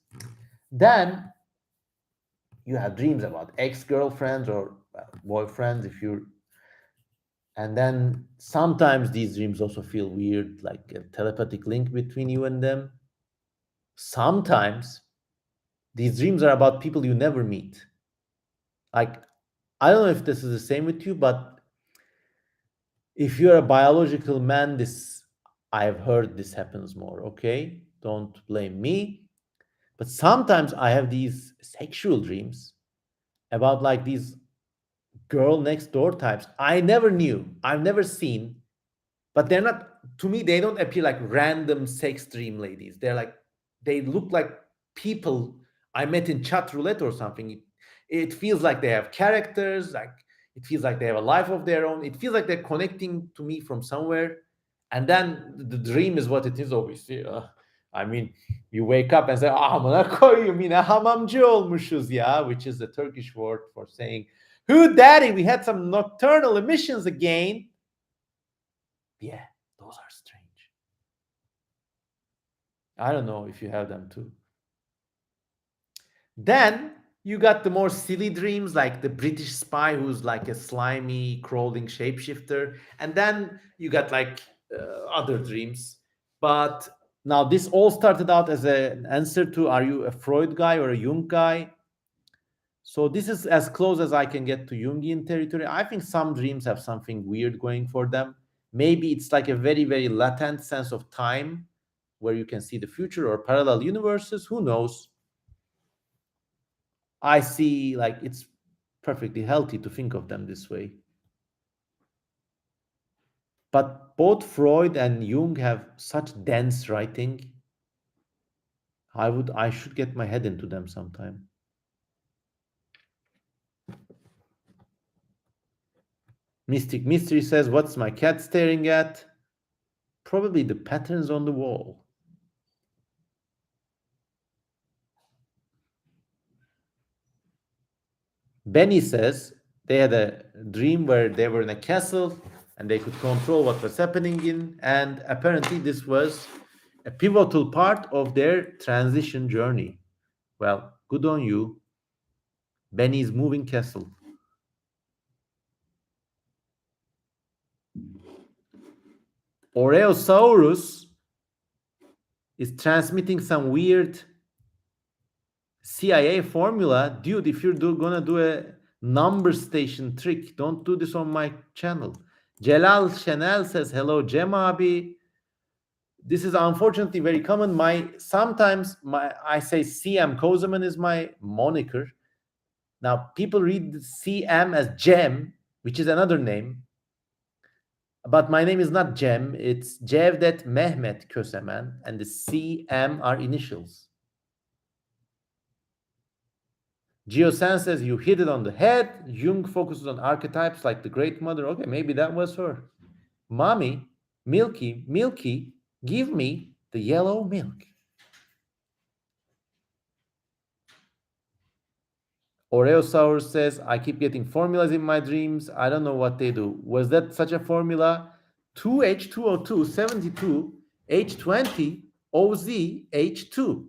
Then you have dreams about ex-girlfriends or boyfriends if you're, and then sometimes these dreams also feel weird, like a telepathic link between you and them. Sometimes these dreams are about people you never meet. Like, I don't know if this is the same with you, but if you're a biological man, this I've heard this happens more. Okay, don't blame me. But sometimes I have these sexual dreams about like these girl next door types. I never knew. I've never seen, but they're not, to me, they don't appear like random sex dream ladies. They're like, they look like people I met in chat roulette or something. It feels like they have characters, like it feels like they have a life of their own. It feels like they're connecting to me from somewhere. And then the dream is what it is, obviously. I mean, you wake up and say, amına koyayım yine hamamcı olmuşuz ya, which is the Turkish word for saying, who daddy, we had some nocturnal emissions again. Yeah, those are strange. I don't know if you have them too. Then you got the more silly dreams, like the British spy who's like a slimy, crawling shapeshifter. And then you got like other dreams. But now this all started out as an answer to, are you a Freud guy or a Jung guy? So this is as close as I can get to Jungian territory. I think some dreams have something weird going for them. Maybe it's like a very, very latent sense of time where you can see the future or parallel universes. Who knows? I see, like, it's perfectly healthy to think of them this way. But both Freud and Jung have such dense writing. I should get my head into them sometime. Mystic Mystery says, what's my cat staring at? Probably the patterns on the wall. Benny says they had a dream where they were in a castle and they could control what was happening in, and apparently this was a pivotal part of their transition journey. Well, good on you. Benny's moving castle. Oreosaurus is transmitting some weird CIA formula. Dude, if you're gonna do a number station trick, don't do this on my channel. Celal Chanel says, hello, Cem abi. This is unfortunately very common. Sometimes I say CM Kozeman is my moniker. Now people read CM as Cem, which is another name. But my name is not Cem, it's Cevdet Mehmet Kösemen, and the CM are initials. Geosan says, you hit it on the head. Jung focuses on archetypes like the Great Mother. Okay, maybe that was her. Mommy, Milky, Milky, give me the yellow milk. Oreosaurus says, I keep getting formulas in my dreams. I don't know what they do. Was that such a formula? 2H2O2, 72, H20, OZ, H2.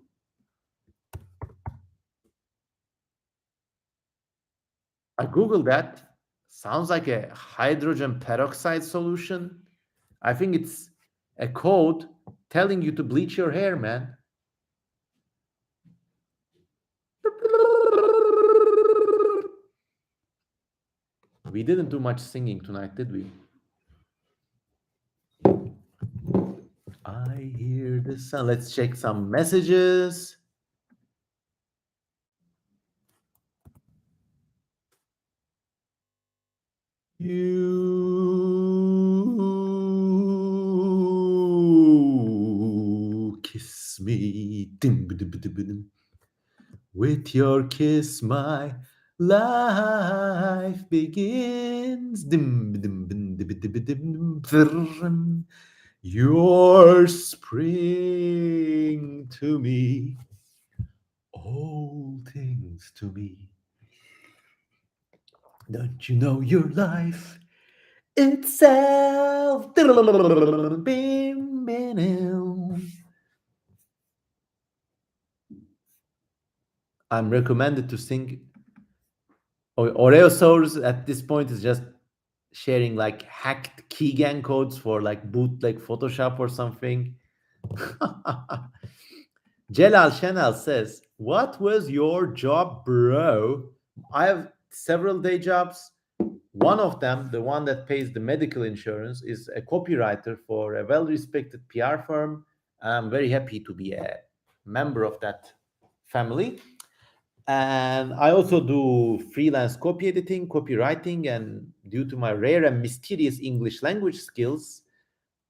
I Googled that. Sounds like a hydrogen peroxide solution. I think it's a code telling you to bleach your hair, man. We didn't do much singing tonight, did we? I hear the sound. Let's check some messages. You kiss me. With your kiss, my life begins. Your spring to me, all things to me. Don't you know your life itself? I'm recommended to sing. Oreosaurus at this point is just sharing like hacked keygen codes for like bootleg Photoshop or something. Celal Shenal says, what was your job, bro? I have several day jobs. One of them, the one that pays the medical insurance, is a copywriter for a well-respected PR firm. I'm very happy to be a member of that family. And I also do freelance copy editing, copywriting, and due to my rare and mysterious English language skills,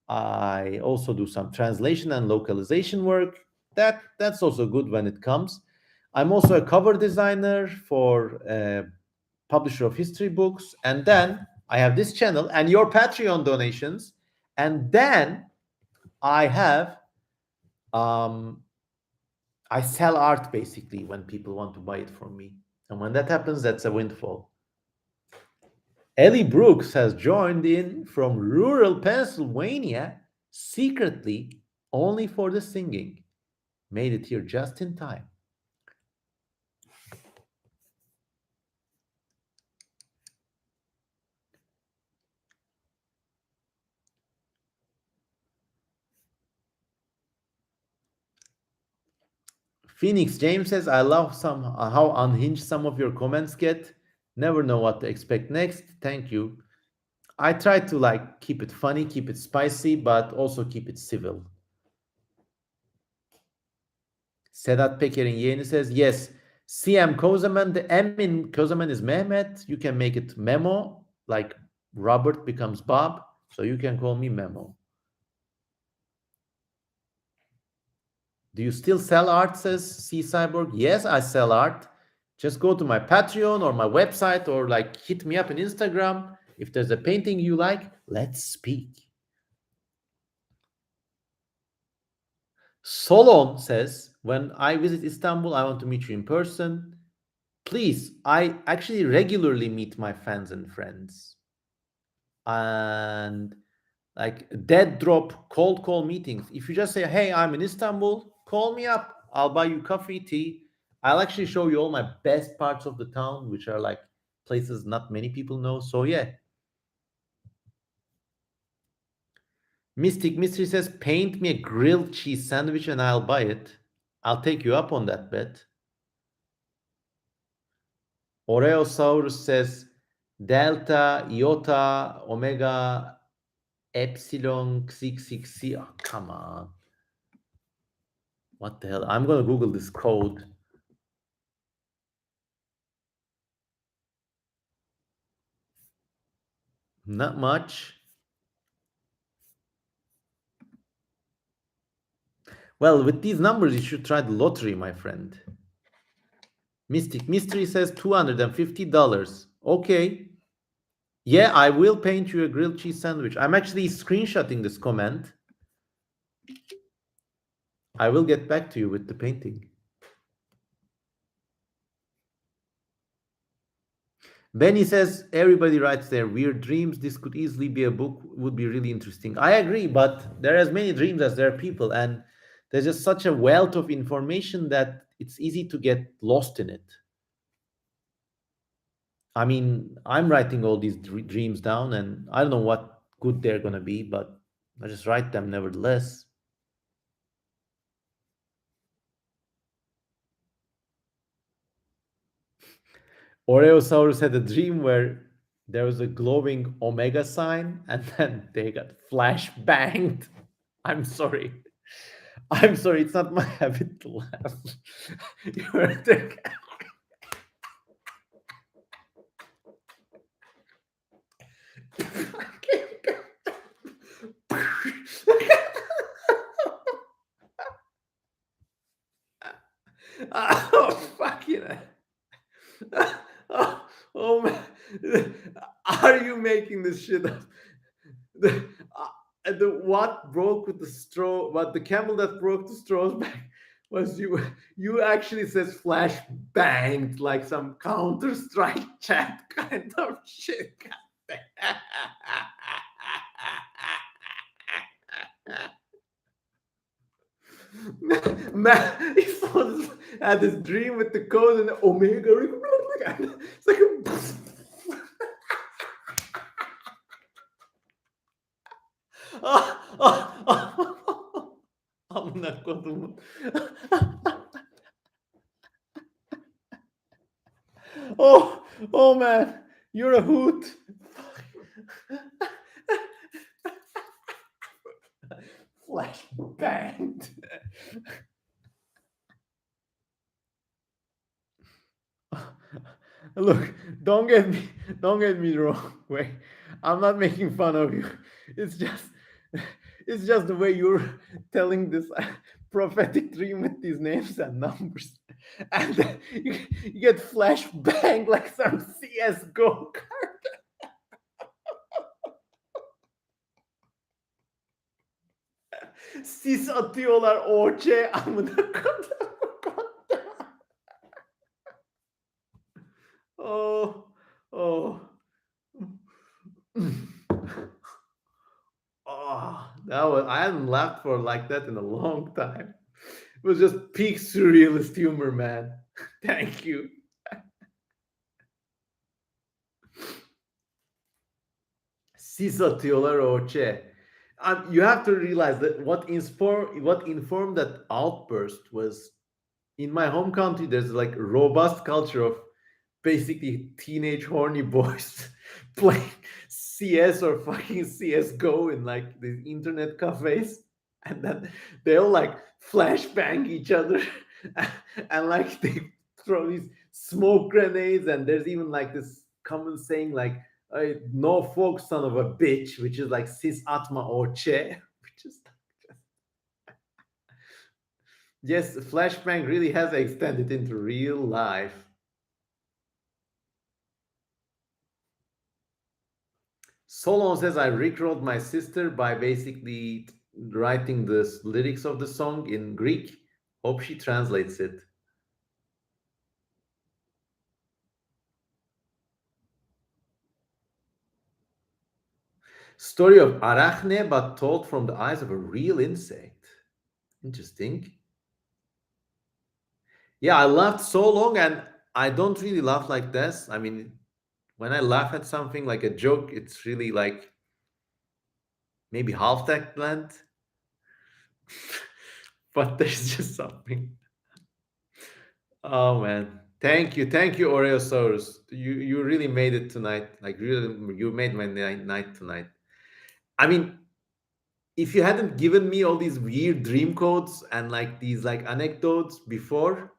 I also do some translation and localization work. That's also good when it comes. I'm also a cover designer for a publisher of history books, and then I have this channel and your Patreon donations, and then I have um, I sell art basically when people want to buy it from me, and when that happens, that's a windfall. Ellie Brooks has joined in from rural Pennsylvania secretly only for the singing. Made it here just in time. Phoenix James says, I love how unhinged some of your comments get. Never know what to expect next. Thank you. I try to like keep it funny, keep it spicy, but also keep it civil. Sedat Peker'in yeğeni says, yes, CM Kozaman, the M in Kozaman is Mehmet. You can make it Memo, like Robert becomes Bob. So you can call me Memo. Do you still sell art, says C Cyborg? Yes, I sell art. Just go to my Patreon or my website or like hit me up on Instagram. If there's a painting you like, let's speak. Solon says, when I visit Istanbul, I want to meet you in person. Please, I actually regularly meet my fans and friends. And like dead drop cold call meetings. If you just say, hey, I'm in Istanbul, call me up. I'll buy you coffee, tea. I'll actually show you all my best parts of the town, which are like places not many people know. So yeah. Mystic Mystery says, paint me a grilled cheese sandwich and I'll buy it. I'll take you up on that bet. Oreosaurus says, delta, iota, omega, epsilon, xixxc. Oh, come on. What the hell? I'm going to Google this code. Not much. Well, with these numbers, you should try the lottery, my friend. Mystic Mystery says $250. Okay. Yeah, I will paint you a grilled cheese sandwich. I'm actually screenshotting this comment. I will get back to you with the painting. Benny says everybody writes their weird dreams. This could easily be a book, would be really interesting. I agree, but there are as many dreams as there are people, and there's just such a wealth of information that it's easy to get lost in it. I mean, I'm writing all these dreams down, and I don't know what good they're gonna be, but I just write them nevertheless. Oreosaurus had a dream where there was a glowing omega sign, and then they got flash banged. I'm sorry. I'm sorry. It's not my habit to laugh. You're the- oh, fucking. Oh, oh man. Are you making this shit up? The what broke with the straw, what the camel that broke the straw's back was you actually says flash banged like some Counter Strike chat kind of shit. Man, he saw this, had this dream with the code and the Omega. It's like a Ah, ah, ah. Amına kodumun. Oh, oh man, you're a hoot. Flash banged. Look, don't get me don't get me wrong. Wait, I'm not making fun of you. It's just it's just the way you're telling this prophetic dream with these names and numbers, and then you get flashbang like some CS:GO. Sis atıyorlar OC amına kodum. Oh, oh. Oh, that was I hadn't laughed for like that in a long time. It was just peak surrealist humor, man. Thank you. Sis atıyorlar OC. You have to realize that what informed that outburst was in my home country. There's like robust culture of basically teenage horny boys playing CS or fucking CS:GO in like these internet cafes, and then they'll like flashbang each other, and like they throw these smoke grenades, and there's even like this common saying like "no folk son of a bitch," which is like "sis atma oche," which is yes, flashbang really has extended into real life. Solon says I rickrolled my sister by basically writing the lyrics of the song in Greek. Hope she translates it. Story of Arachne, but told from the eyes of a real insect. Interesting. Yeah, I laughed so long, and I don't really laugh like this. I mean, when I laugh at something like a joke, it's really like maybe half that length, but there's just something. Oh man, thank you, Oreosaurus. You really made it tonight. Like really, you made my night tonight. I mean, if you hadn't given me all these weird dream codes and like these like anecdotes before,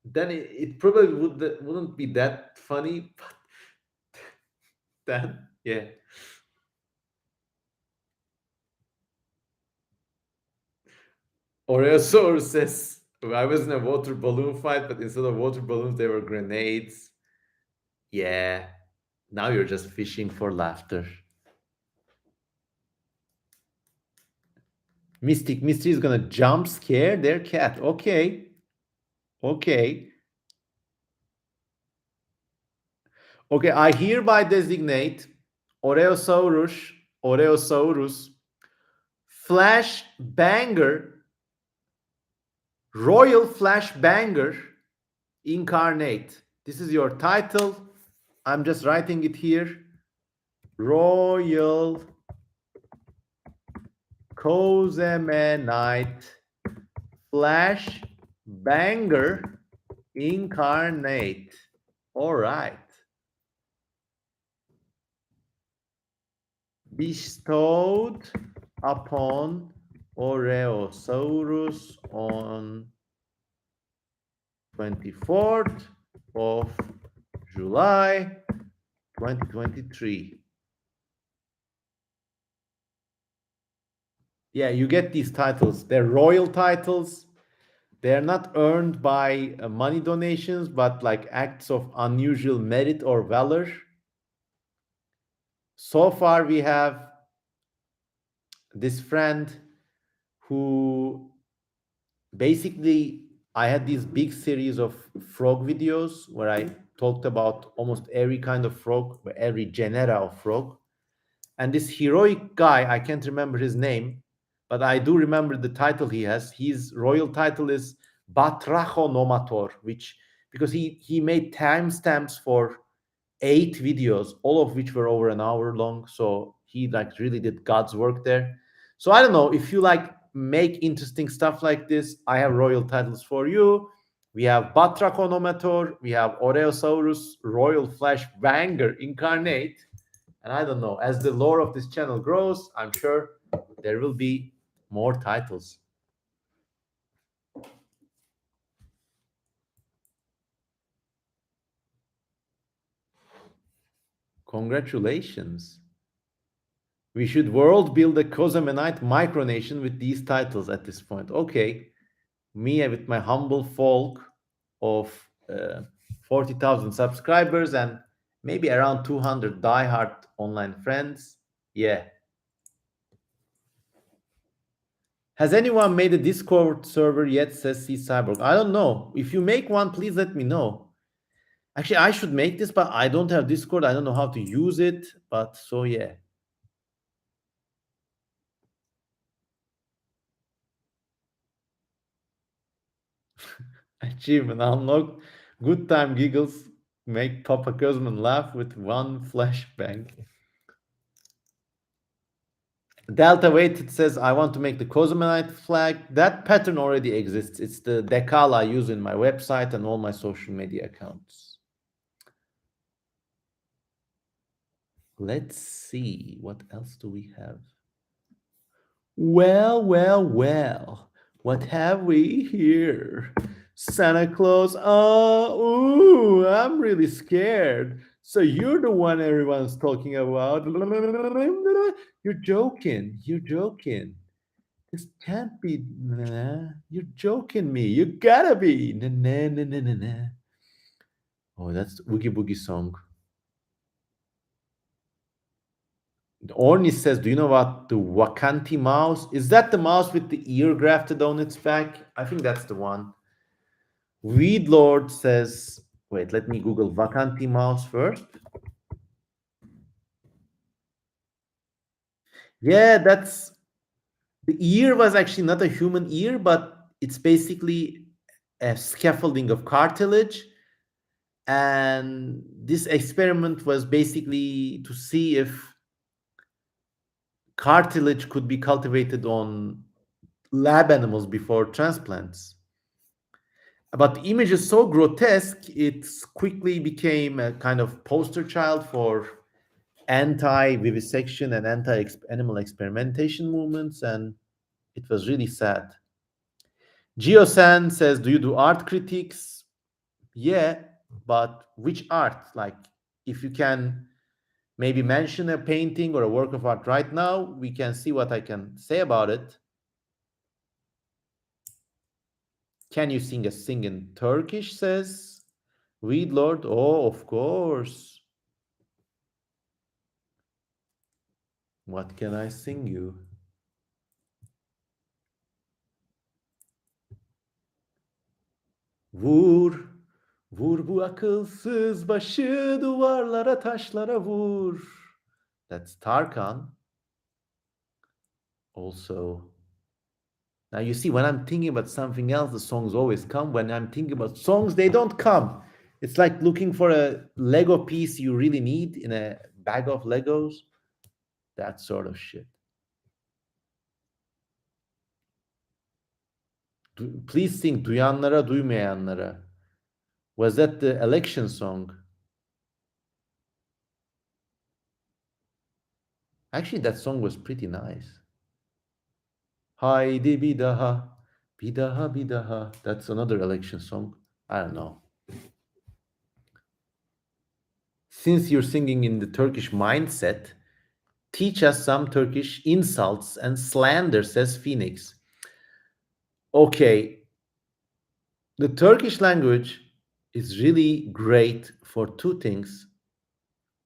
then it probably wouldn't be that funny. But then, yeah, Oreosaurus says I was in a water balloon fight, but instead of water balloons, they were grenades. Yeah, now you're just fishing for laughter. Mystic Mystery is gonna jump scare their cat. Okay, okay, okay. I hereby designate Oreosaurus, Oreosaurus, Flash Banger, Royal Flash Banger, Incarnate. This is your title. I'm just writing it here. Royal Cosemenite Flash Banger Incarnate. All right. Bestowed upon Oreosaurus on 24th of July 2023. Yeah, you get these titles. They're royal titles. They're not earned by money donations, but like acts of unusual merit or valor. So far, we have this friend who basically I had this big series of frog videos where I talked about almost every kind of frog, every genera of frog. And this heroic guy, I can't remember his name, but I do remember the title he has. His royal title is Batrachonomator, which because he made timestamps for 8 videos, all of which were over an hour long. So he like really did God's work there. So I don't know if you like make interesting stuff like this. I have royal titles for you. We have Batrachonomator, we have Oreosaurus, Royal Flash Banger Incarnate, and I don't know. As the lore of this channel grows, I'm sure there will be more titles. Congratulations. We should world build a Kozamanite micronation with these titles at this point. Okay, me with my humble folk of 40,000 subscribers and maybe around 200 diehard online friends. Yeah. Has anyone made a Discord server yet? Says C Cyborg. I don't know. If you make one, please let me know. Actually, I should make this, but I don't have Discord. I don't know how to use it. But so yeah. Achievement unlocked. Good time giggles make Papa Cosman laugh with one flashbang. Delta Weighted says, I want to make the Cosmonite flag. That pattern already exists. It's the decal I use in my website and all my social media accounts. Let's see. What else do we have? Well, well, well. What have we here? Santa Claus. Oh, ooh, I'm really scared. So you're the one everyone's talking about. You're joking. You're joking. This can't be. Nah, you're joking me. You gotta be. Nah, nah, nah, nah, nah, nah. Oh, that's the Oogie Boogie song. Orny says, "Do you know about the Wakanti mouse? Is that the mouse with the ear grafted on its back? I think that's the one." Weed Lord says, "Wait, let me Google Wakanti mouse first." Yeah, that's the ear was actually not a human ear, but it's basically a scaffolding of cartilage. And this experiment was basically to see if cartilage could be cultivated on lab animals before transplants. But the image is so grotesque, it quickly became a kind of poster child for anti vivisection and anti animal experimentation movements, and it was really sad. Geo-san says, do you do art critiques? Yeah, but which art? Like, if you can maybe mention a painting or a work of art right now, we can see what I can say about it. Can you sing in Turkish? Says Read Lord. Oh, of course. What can I sing you? Vur, vur bu akılsız başı duvarlara taşlara vur. That's Tarkan. Also, now you see, when I'm thinking about something else, the songs always come. When I'm thinking about songs, they don't come. It's like looking for a Lego piece you really need in a bag of Legos. That sort of shit. Please sing Duyanlara Duymayanlara. Was that the election song? Actually, that song was pretty nice. Haydi bir daha, bir daha, bir daha. That's another election song. I don't know. Since you're singing in the Turkish mindset, teach us some Turkish insults and slander, says Phoenix. Okay, the Turkish language is really great for two things.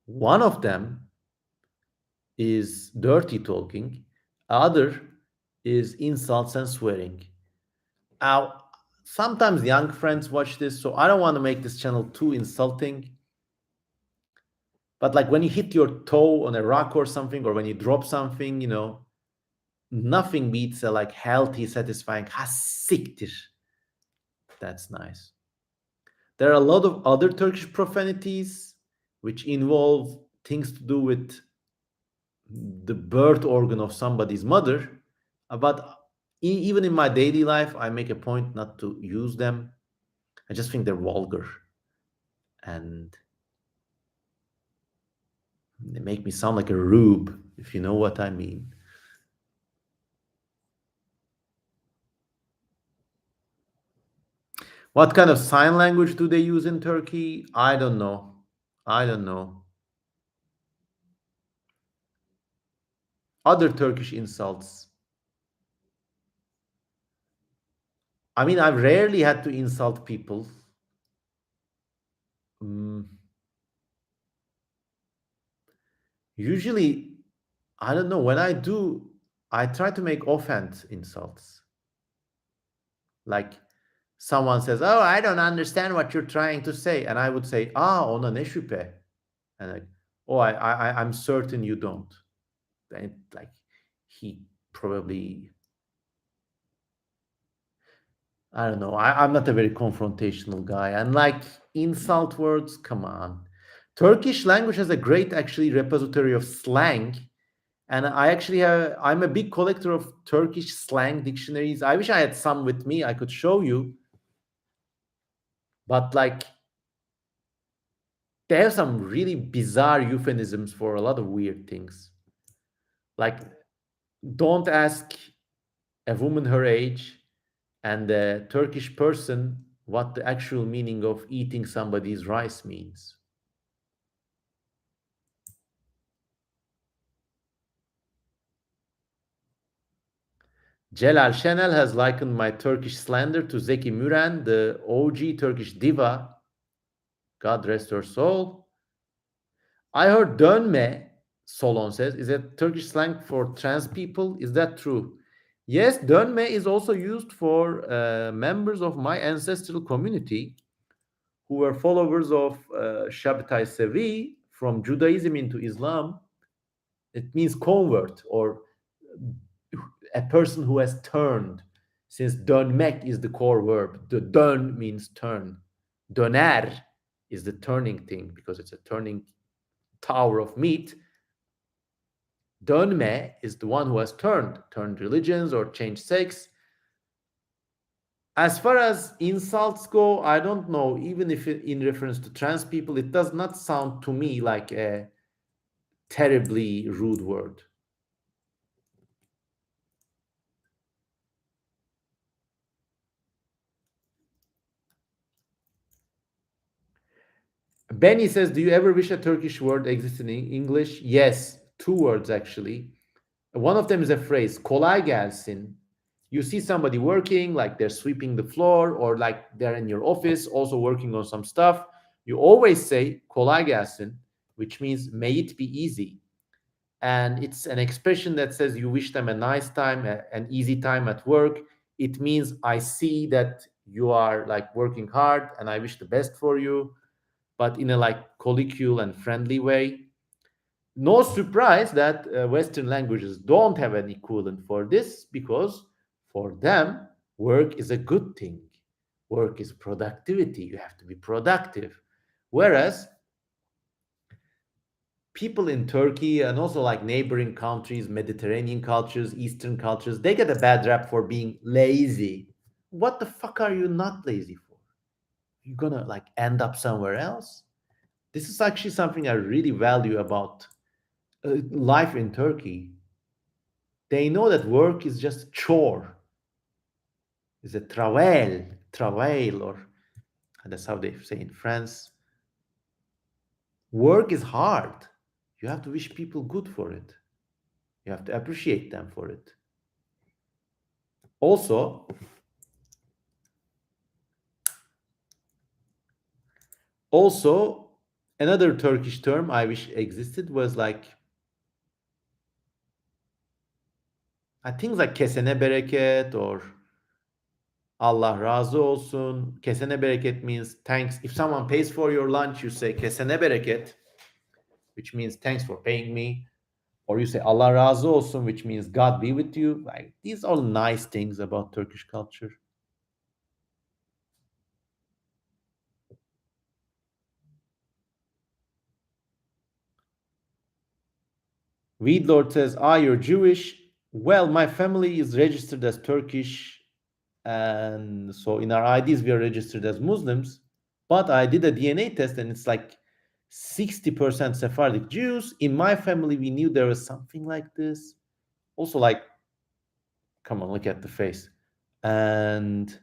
One of them is dirty talking, other is insults and swearing. Now, sometimes young friends watch this, so I don't want to make this channel too insulting. But like when you hit your toe on a rock or something, or when you drop something, nothing beats a like healthy, satisfying hasiktir. That's nice. There are a lot of other Turkish profanities which involve things to do with the birth organ of somebody's mother. But even in my daily life, I make a point not to use them. I just think they're vulgar and they make me sound like a rube, if you know what I mean. What kind of sign language do they use in Turkey? I don't know. I don't know. Other Turkish insults. I mean, I've rarely had to insult people. Mm, usually, I don't know. When I do, I try to make offhand insults. Like someone says, "Oh, I don't understand what you're trying to say," and I would say, "Ah, ona ne şüphe," and like, "Oh, I'm certain you don't." And like, he probably, I don't know. I'm not a very confrontational guy, and like insult words, come on. Turkish language has a great actually repository of slang. And I actually have, I'm a big collector of Turkish slang dictionaries. I wish I had some with me. I could show you. But like, they have some really bizarre euphemisms for a lot of weird things. Like, don't ask a woman her age and a Turkish person what the actual meaning of eating somebody's rice means. Celal Şenel has likened my Turkish slander to Zeki Müren, the OG Turkish diva. God rest her soul. I heard dönme, Solon says, is a Turkish slang for trans people. Is that true? Yes, dönme is also used for members of my ancestral community who were followers of Shabtai Sevi from Judaism into Islam. It means convert or a person who has turned. Since dönmek is the core verb, the dön means turn. Döner is the turning thing because it's a turning tower of meat. Dönme is the one who has turned religions or changed sex. As far as insults go, I don't know, even if in reference to trans people, it does not sound to me like a terribly rude word. Benny says, do you ever wish a Turkish word existed in English? Yes, two words actually. One of them is a phrase, kolay gelsin. You see somebody working, like they're sweeping the floor, or like they're in your office also working on some stuff. You always say kolay gelsin, which means may it be easy. And it's an expression that says you wish them a nice time, an easy time at work. It means I see that you are like working hard and I wish the best for you, but in a like colloquial and friendly way. No surprise that Western languages don't have an equivalent for this because for them, work is a good thing. Work is productivity. You have to be productive. Whereas people in Turkey and also like neighboring countries, Mediterranean cultures, Eastern cultures, they get a bad rap for being lazy. What the fuck are you not lazy for? You're gonna like end up somewhere else? This is actually something I really value about life in Turkey. They know that work is just chore. It's a travail, or that's how they say in France. Work is hard. You have to wish people good for it. You have to appreciate them for it. Also, also another Turkish term I wish existed was like I think like kesene bereket or Allah razı olsun. Kesene bereket means thanks. If someone pays for your lunch, you say kesene bereket, which means thanks for paying me. Or you say Allah razı olsun, which means God be with you. Like these are nice things about Turkish culture. Weedlord says, "Ah, you're Jewish." Well, my family is registered as Turkish, and so in our IDs we are registered as Muslims. But I did a DNA test, and it's like 60% Sephardic Jews. In my family, we knew there was something like this. Also, like, come on, look at the face. And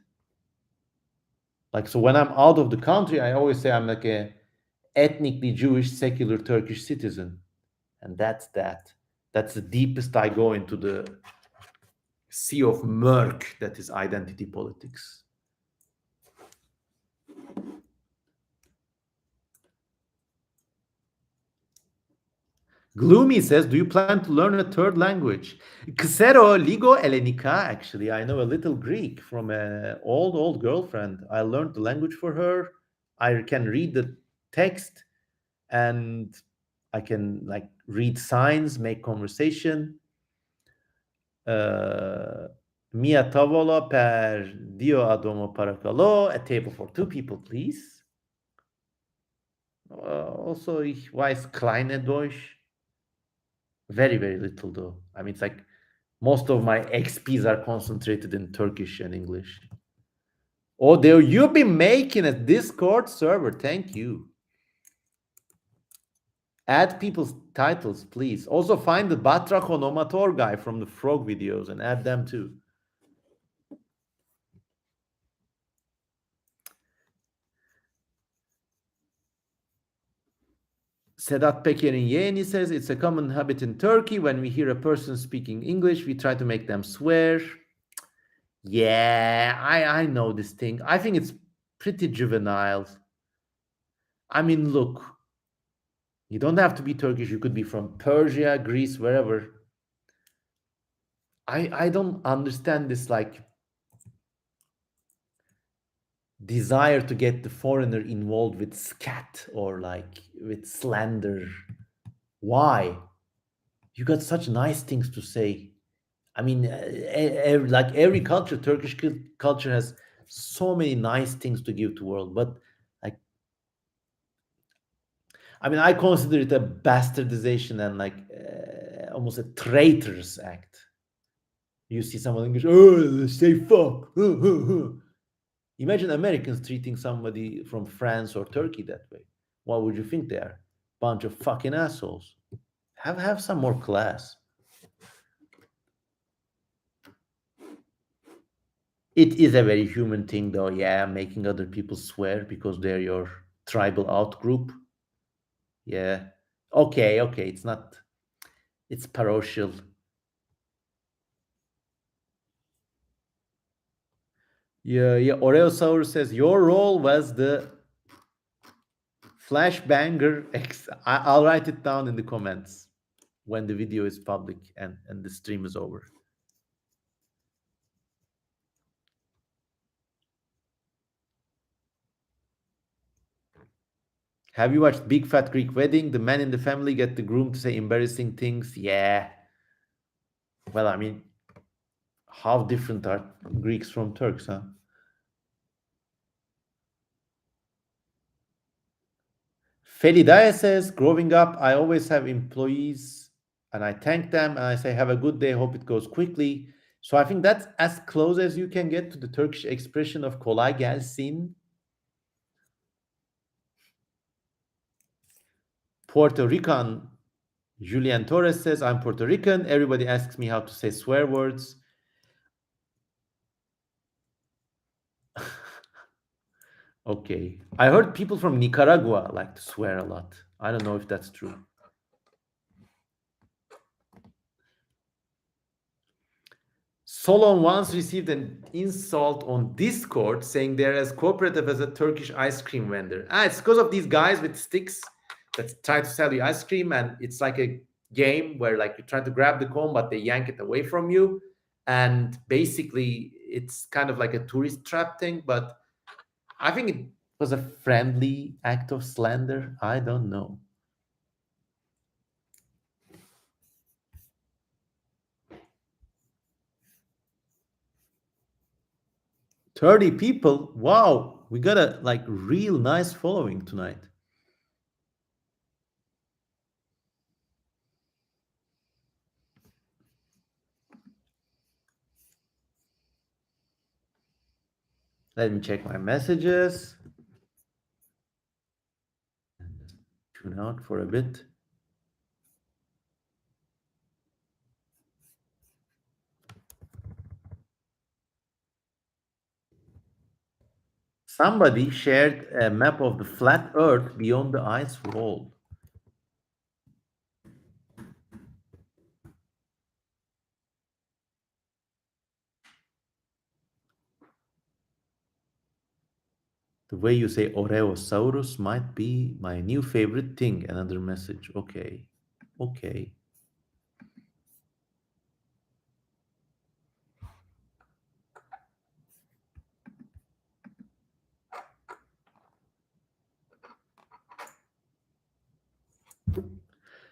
like, so when I'm out of the country, I always say I'm like a ethnically Jewish, secular Turkish citizen. And that's that. That's the deepest I go into the sea of murk that is identity politics. Gloomy says, "Do you plan to learn a third language?" Xero ligo elenika. Actually, I know a little Greek from a old girlfriend. I learned the language for her. I can read the text, and I can like read signs, make conversation. Uh, Mia tavola per dio adomo paracalo. A table for two people, please. Also, ich weiß kleine Deutsch. Very, very little though. I mean, it's like most of my XPs are concentrated in Turkish and English. Oh, there you be making a Discord server. Thank you. Add people's titles, please. Also find the Batra Konomator guy from the frog videos and add them too. Sedat Peker'in yeğeni says, "It's a common habit in Turkey. When we hear a person speaking English, we try to make them swear." Yeah, I know this thing. I think it's pretty juvenile. I mean, look, you don't have to be Turkish. You could be from Persia, Greece, wherever. I don't understand this like desire to get the foreigner involved with scat or like with slander. Why? You got such nice things to say. I mean, like every culture, Turkish culture has so many nice things to give to world. But like, I mean, I consider it a bastardization and like almost a traitor's act. You see someone English, oh, say fuck. Imagine Americans treating somebody from France or Turkey that way. What would you think they are? Bunch of fucking assholes. Have some more class. It is a very human thing, though. Yeah, making other people swear because they're your tribal out group. Yeah. Okay, okay. It's not. It's parochial. Yeah, yeah. Oreosaurus says your role was the flashbanger. I'll write it down in the comments when the video is public and the stream is over. Have you watched Big Fat Greek Wedding? The men in the family get the groom to say embarrassing things. Yeah. Well, I mean, how different are Greeks from Turks, huh? Felidaya says, growing up, I always have employees and I thank them and I say, have a good day, hope it goes quickly. So I think that's as close as you can get to the Turkish expression of kolay gelsin. Puerto Rican Julian Torres says, I'm Puerto Rican. Everybody asks me how to say swear words. Okay. I heard people from Nicaragua like to swear a lot. I don't know if that's true. Solon once received an insult on Discord saying they're as cooperative as a Turkish ice cream vendor. It's because of these guys with sticks that try to sell you ice cream, and it's like a game where like you try to grab the cone, but they yank it away from you. And basically, it's kind of like a tourist trap thing. But I think it was a friendly act of slander. I don't know. 30 people. Wow, we got a like real nice following tonight. Let me check my messages. Tune out for a bit. Somebody shared a map of the flat earth beyond the ice wall. The way you say Oreosaurus might be my new favorite thing. Another message. Okay. Okay.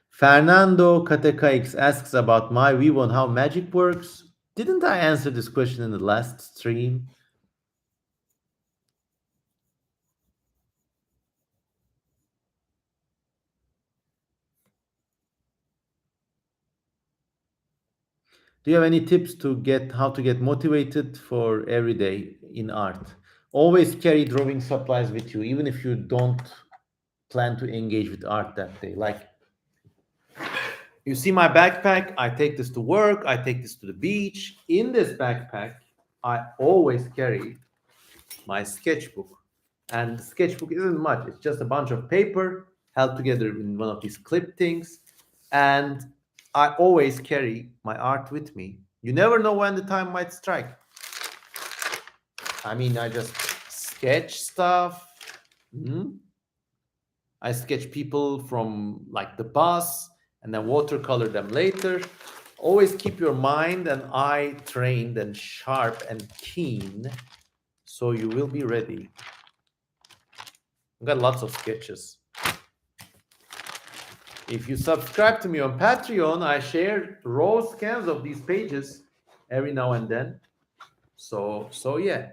Fernando Katekaiks asks about my view on how magic works. Didn't I answer this question in the last stream? Do you have any tips to get how to get motivated for every day in art? Always carry drawing supplies with you, even if you don't plan to engage with art that day. Like you see my backpack, I take this to work, I take this to the beach. In this backpack, I always carry my sketchbook. And the sketchbook isn't much, it's just a bunch of paper held together in one of these clip things. And I always carry my art with me. You never know when the time might strike. I mean, I just sketch stuff. Hmm? I sketch people from like the bus and then watercolor them later. Always keep your mind and eye trained and sharp and keen so you will be ready. I've got lots of sketches. If you subscribe to me on Patreon, I share raw scans of these pages every now and then. So yeah.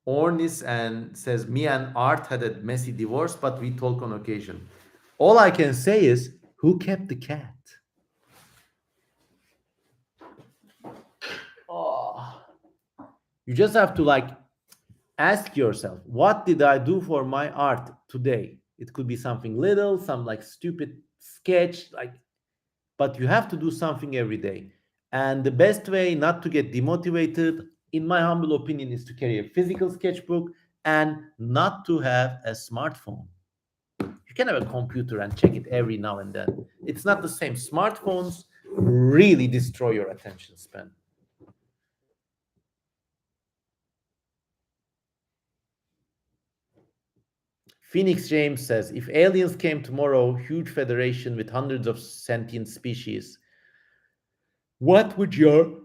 Ornis and says, me and Art had a messy divorce, but we talk on occasion. All I can say is, who kept the cat? Oh. You just have to like ask yourself, what did I do for my art today? It could be something little, some like stupid sketch, like, but you have to do something every day. And the best way not to get demotivated, in my humble opinion, is to carry a physical sketchbook and not to have a smartphone. You can have a computer and check it every now and then. It's not the same. Smartphones really destroy your attention span. Phoenix James says, if aliens came tomorrow, huge federation with hundreds of sentient species, what would your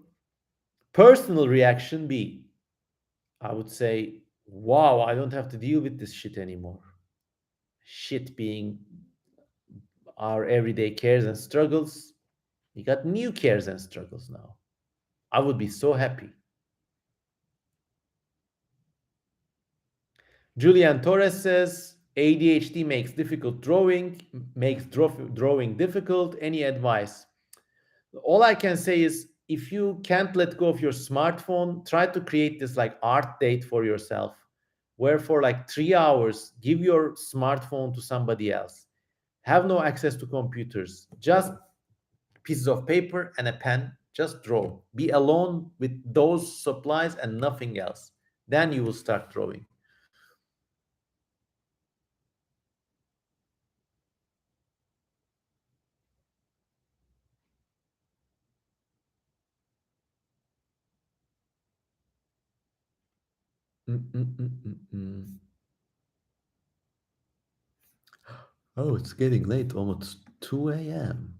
personal reaction be? I would say, wow, I don't have to deal with this shit anymore. Shit being our everyday cares and struggles. We got new cares and struggles now. I would be so happy. Julian Torres says, ADHD makes difficult drawing, makes drawing difficult. Any advice? All I can say is if you can't let go of your smartphone, try to create this like art date for yourself, where for like 3 hours, give your smartphone to somebody else. Have no access to computers, just pieces of paper and a pen, just draw. Be alone with those supplies and nothing else. Then you will start drawing. Mm-mm-mm-mm-mm. Oh, it's getting late, almost 2 a.m.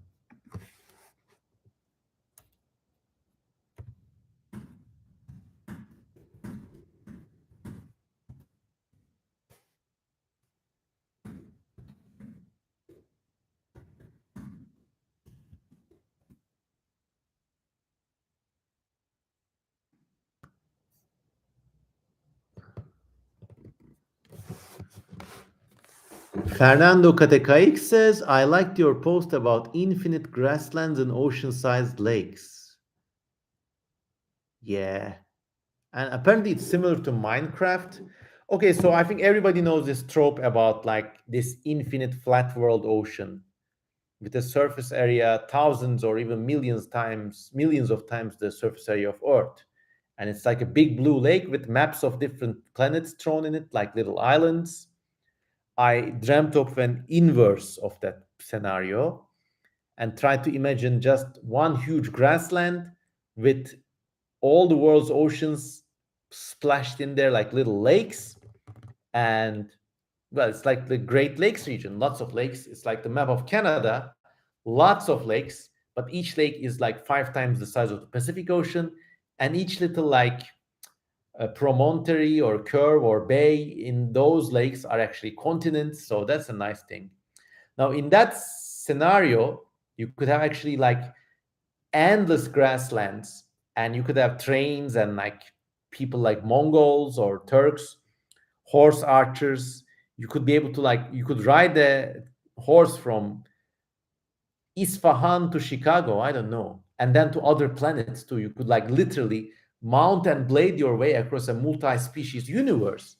Fernando Katecaik says, I liked your post about infinite grasslands and ocean sized lakes. Yeah. And apparently it's similar to Minecraft. Okay, so I think everybody knows this trope about like this infinite flat world ocean with a surface area thousands or even millions of times the surface area of Earth. And it's like a big blue lake with maps of different planets thrown in it, like little islands. I dreamt of an inverse of that scenario. and try to imagine just one huge grassland with all the world's oceans splashed in there like little lakes. And well, it's like the Great Lakes region, lots of lakes. It's like the map of Canada, lots of lakes, but each lake is like 5 times the size of the Pacific Ocean. And each little like a promontory or curve or bay in those lakes are actually continents. So that's a nice thing. Now, in that scenario, you could have actually like endless grasslands, and you could have trains and like people like Mongols or Turks, horse archers. You could be able to like, you could ride the horse from Isfahan to Chicago, I don't know, and then to other planets too. You could like literally mount and blade your way across a multi-species universe.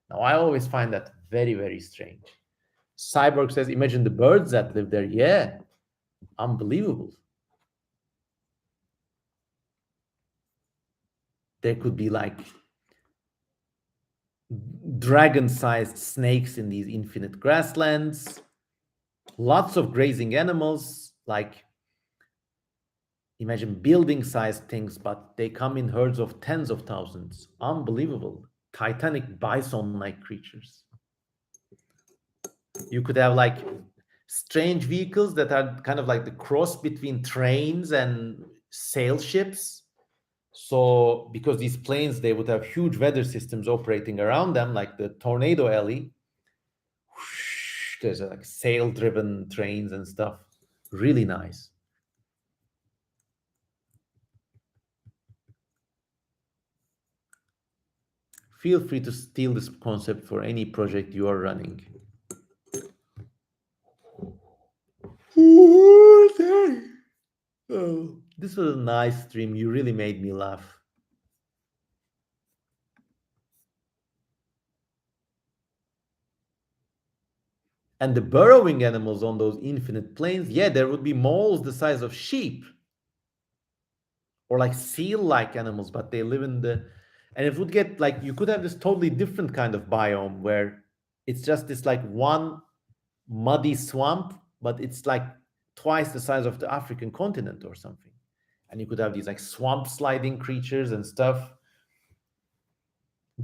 Now, I always find that very, very strange. Cyborg says, imagine the birds that live there. Yeah, unbelievable. There could be like dragon-sized snakes in these infinite grasslands, lots of grazing animals, like imagine building-sized things, but they come in herds of tens of thousands. Unbelievable. Titanic bison-like creatures. You could have like strange vehicles that are kind of like the cross between trains and sail ships. So because these planes, they would have huge weather systems operating around them, like the Tornado Alley. Whoosh, there's like sail-driven trains and stuff. Really nice. Feel free to steal this concept for any project you are running. Oh, this was a nice stream. You really made me laugh. And the burrowing animals on those infinite plains, yeah, there would be moles the size of sheep, or like seal-like animals, but they live in the, and it would get like, you could have this totally different kind of biome where it's just this like one muddy swamp, but it's like twice the size of the African continent or something. And you could have these like swamp sliding creatures and stuff.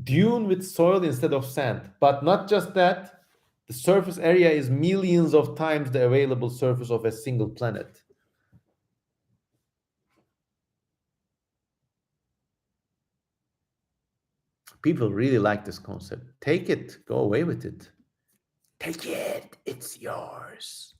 Dune with soil instead of sand. But not just that, the surface area is millions of times the available surface of a single planet. People really like this concept. Take it, go away with it. Take it, it's yours.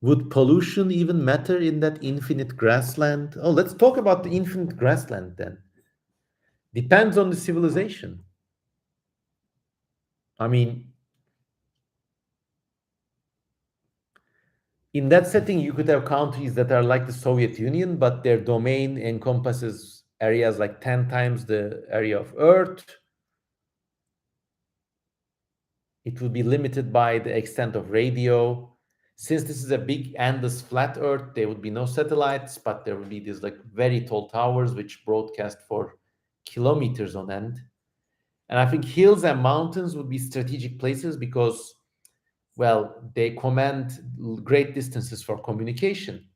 Would pollution even matter in that infinite grassland? Oh, let's talk about the infinite grassland then. Depends on the civilization. I mean, in that setting, you could have countries that are like the Soviet Union, but their domain encompasses areas like 10 times the area of Earth. It would be limited by the extent of radio. Since this is a big endless flat Earth, there would be no satellites, but there would be these like very tall towers which broadcast for kilometers on end. And I think hills and mountains would be strategic places because, well, they command great distances for communication.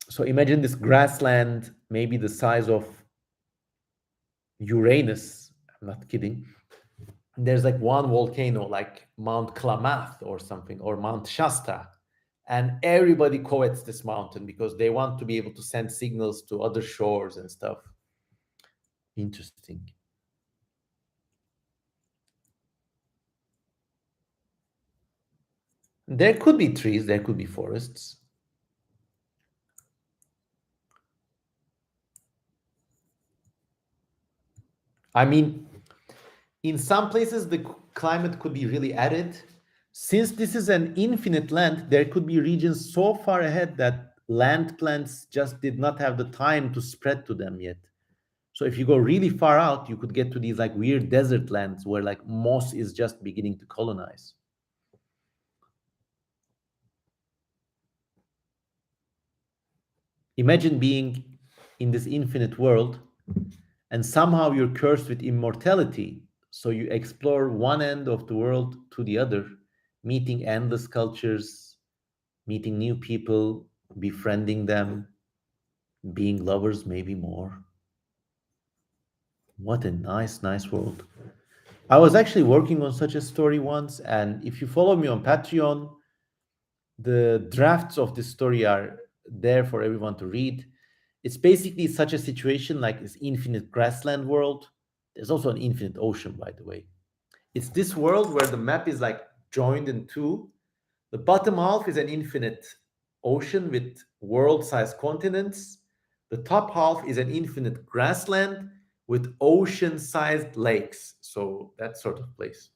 So imagine this grassland, maybe the size of Uranus. I'm not kidding. There's like one volcano, like Mount Klamath or something, or Mount Shasta. And everybody covets this mountain because they want to be able to send signals to other shores and stuff. Interesting. There could be trees, there could be forests. I mean, in some places, the climate could be really arid. Since this is an infinite land, there could be regions so far ahead that land plants just did not have the time to spread to them yet. So if you go really far out, you could get to these like weird desert lands where like moss is just beginning to colonize. Imagine being in this infinite world and somehow you're cursed with immortality. So you explore one end of the world to the other, meeting endless cultures, meeting new people, befriending them, being lovers, maybe more. What a nice, nice world. I was actually working on such a story once, and if you follow me on Patreon, the drafts of this story are there for everyone to read. It's basically such a situation like this infinite grassland world. There's also an infinite ocean, by the way. It's this world where the map is like joined in two. The bottom half is an infinite ocean with world sized continents. The top half is an infinite grassland with ocean sized lakes. So that sort of place.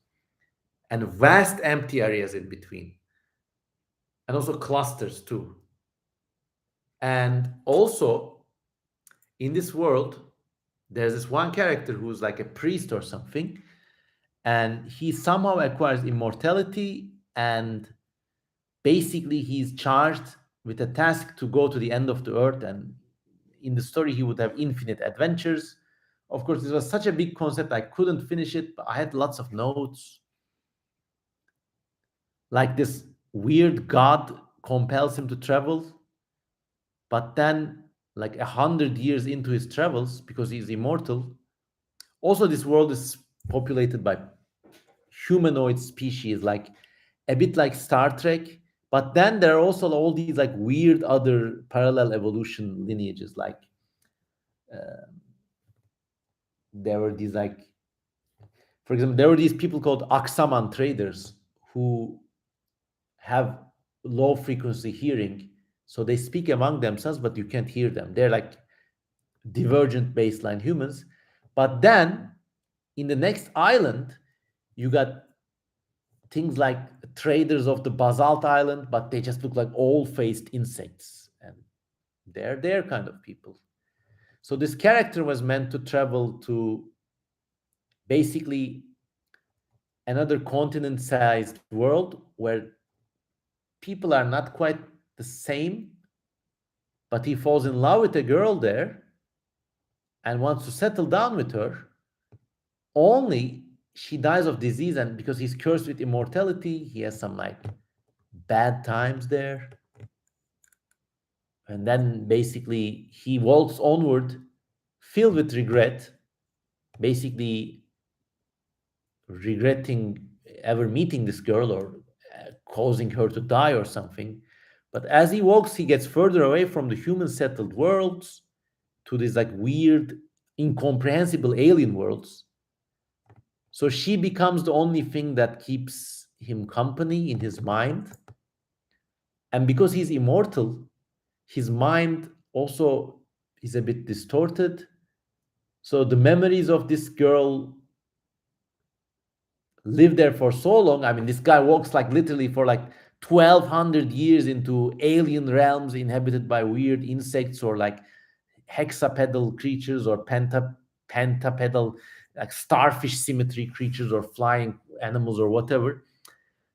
And vast empty areas in between. And also clusters too. And also in this world, there's this one character who's like a priest or something, and he somehow acquires immortality, and basically he's charged with a task to go to the end of the earth, and in the story he would have infinite adventures. Of course, this was such a big concept I couldn't finish it, but I had lots of notes. Like this weird god compels him to travel, but then like 100 years into his travels, because he's immortal, also this world is populated by humanoid species, like a bit like Star Trek. But then there are also all these like weird other parallel evolution lineages. Like there were these like, for example, there were these people called Aksaman traders who have low frequency hearing, so they speak among themselves, but you can't hear them. They're like divergent baseline humans. But then in the next island, you got things like traders of the basalt island, but they just look like old-faced insects, and they're their kind of people. So this character was meant to travel to basically another continent-sized world where people are not quite the same, but he falls in love with a girl there and wants to settle down with her. Only she dies of disease, and because he's cursed with immortality, he has some like bad times there. And then basically he walks onward filled with regret, basically regretting ever meeting this girl or causing her to die or something. But as he walks, he gets further away from the human settled worlds to these like weird, incomprehensible alien worlds. So she becomes the only thing that keeps him company in his mind. And because he's immortal, his mind also is a bit distorted. So the memories of this girl live there for so long. I mean, this guy walks like literally for like 1200 years into alien realms inhabited by weird insects or like hexapedal creatures or pentapedal like starfish symmetry creatures or flying animals or whatever.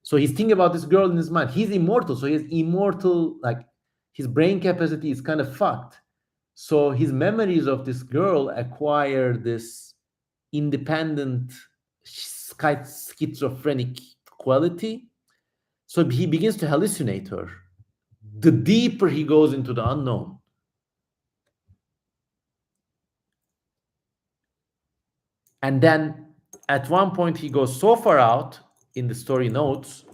So he's thinking about this girl in his mind. He's immortal, so he has immortal, like his brain capacity is kind of fucked. So his memories of this girl acquire this independent schizophrenic quality. So he begins to hallucinate her. The deeper he goes into the unknown. And then at one point he goes so far out in the story notes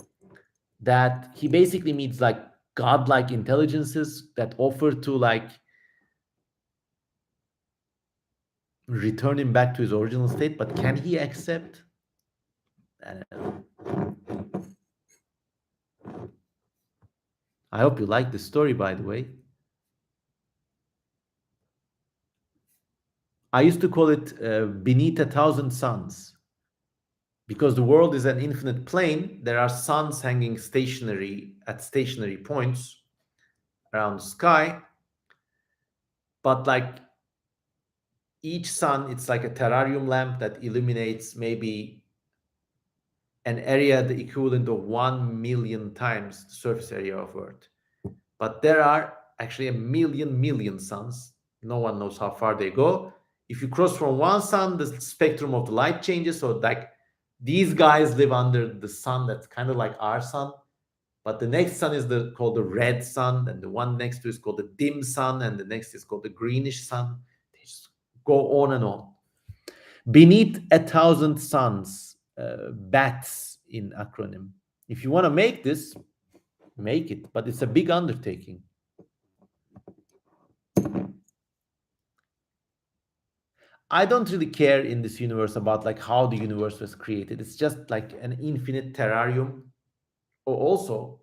that he basically meets like godlike intelligences that offer to like return him back to his original state, but can he accept? I don't know. I hope you like the story, by the way. I used to call it Beneath a Thousand Suns, because the world is an infinite plane. There are suns hanging stationary at stationary points around the sky, but like each sun, it's like a terrarium lamp that illuminates maybe an area the equivalent of 1 million times the surface area of Earth. But there are actually a million suns. No one knows how far they go. If you cross from one sun, the spectrum of the light changes. So like these guys live under the sun that's kind of like our sun. But the next sun is called the red sun, and the one next to is called the dim sun, and the next is called the greenish sun. They just go on and on. Beneath 1,000 suns, BATS in acronym. If you want to make this, make it, but it's a big undertaking. I don't really care in this universe about like how the universe was created. It's just like an infinite terrarium. Or also,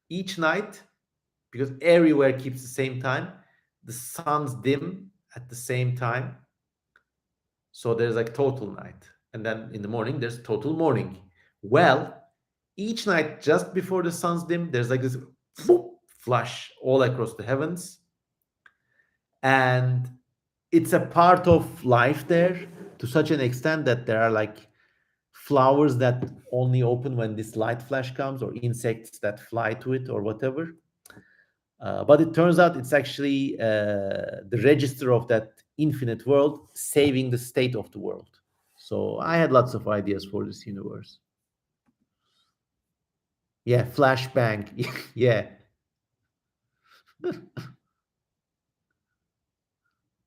each night, because everywhere keeps the same time, the suns dim at the same time. So there's like total night. And then in the morning, there's total morning. Well, each night, just before the sun's dim, there's like this flash all across the heavens. And it's a part of life there to such an extent that there are like flowers that only open when this light flash comes, or insects that fly to it, or whatever. But it turns out it's actually the register of that infinite world saving the state of the world. So I had lots of ideas for this universe. Yeah, flashbang. Yeah.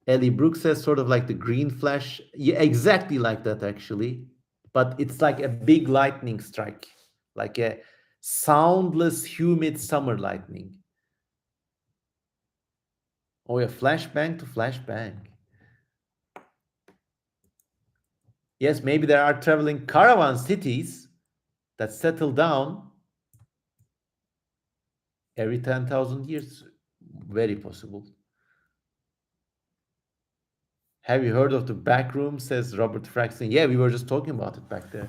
Ellie Brooks says sort of like the green flash. Yeah, exactly like that, actually. But it's like a big lightning strike, like a soundless, humid summer lightning. Oh, yeah, flashbang to flashbang. Yes, maybe there are traveling caravan cities that settle down every 10,000 years. Very possible. Have you heard of the back room? Says Robert Fraxton. Yeah, we were just talking about it back there.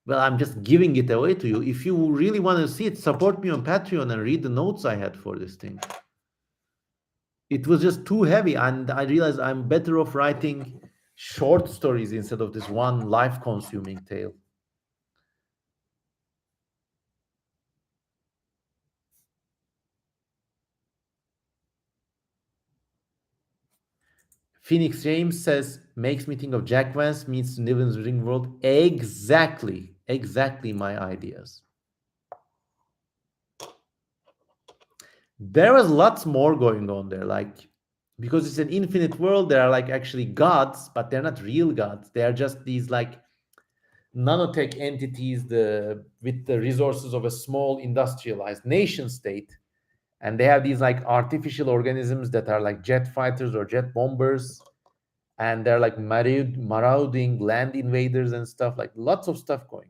Well, I'm just giving it away to you. If you really want to see it, support me on Patreon and read the notes I had for this thing. It was just too heavy, and I realized I'm better off writing short stories instead of this one life consuming tale. Phoenix James says, makes me think of Jack Vance meets the Niven's Ring World. Exactly my ideas. There was lots more going on there, like because it's an infinite world, there are like actually gods, but they're not real gods. They are just these like nanotech entities with the resources of a small industrialized nation state, and they have these like artificial organisms that are like jet fighters or jet bombers, and they're like marauding land invaders and stuff, like lots of stuff going on.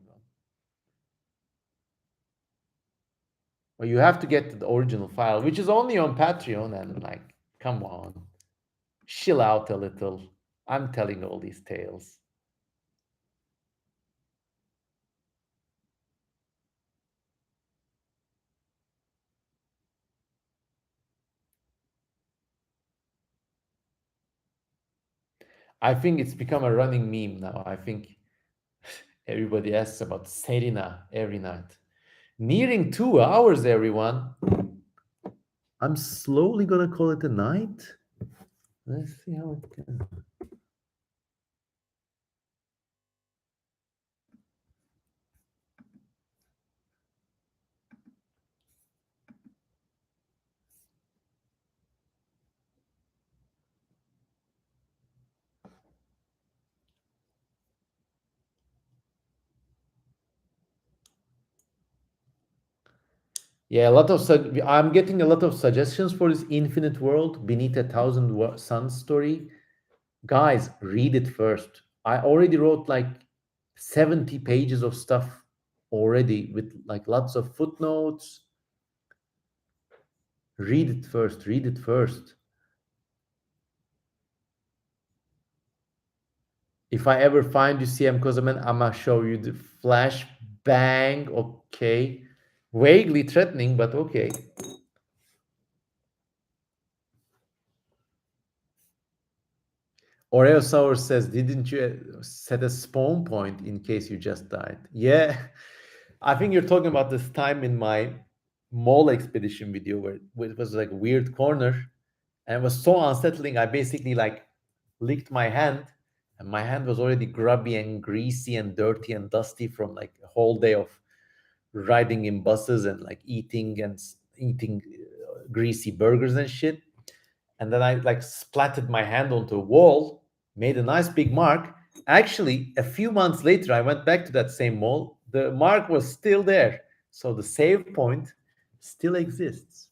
Well, you have to get to the original file, which is only on Patreon, and like, come on, chill out a little. I'm telling all these tales. I think it's become a running meme now. I think everybody asks about Serena every night. Nearing 2 hours, everyone. I'm slowly gonna call it a night. Let's see how it can. Yeah, a lot of I'm getting a lot of suggestions for this infinite world beneath 1,000 suns story. Guys, read it first. I already wrote like 70 pages of stuff already with like lots of footnotes. Read it first. Read it first. If I ever find you, CM Kozaman, I'ma show you the flash bang. Okay. Vaguely threatening, but okay. Oreo Sour says, didn't you set a spawn point in case you just died? Yeah, I think you're talking about this time in my mall expedition video where it was like a weird corner and it was so unsettling. I basically like licked my hand and my hand was already grubby and greasy and dirty and dusty from like a whole day of riding in buses and like eating greasy burgers and shit. And then I like splattered my hand onto a wall, made a nice big mark. Actually, a few months later, I went back to that same mall. The mark was still there. So the save point still exists.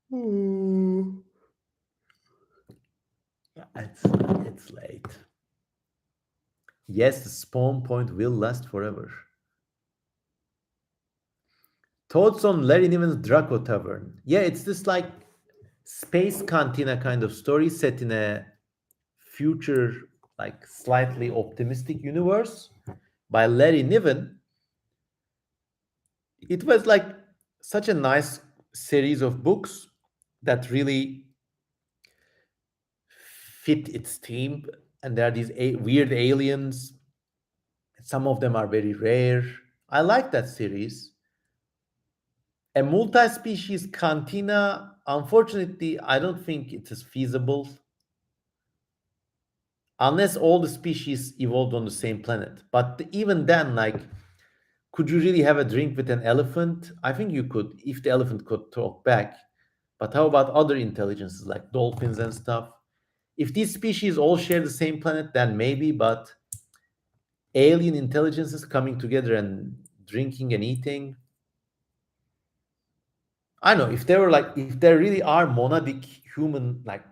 Hmm. It's late. Yes, the spawn point will last forever. Thoughts on Larry Niven's Draco Tavern? Yeah, it's this like space cantina kind of story set in a future, like slightly optimistic universe by Larry Niven. It was like such a nice series of books that really fit its theme. And there are these weird aliens. Some of them are very rare. I like that series. A multi-species cantina, unfortunately, I don't think it is feasible unless all the species evolved on the same planet. But even then, like, could you really have a drink with an elephant? I think you could if the elephant could talk back. But how about other intelligences like dolphins and stuff? If these species all share the same planet, then maybe, but alien intelligences coming together and drinking and eating, I don't know if there were like if there really are monadic human like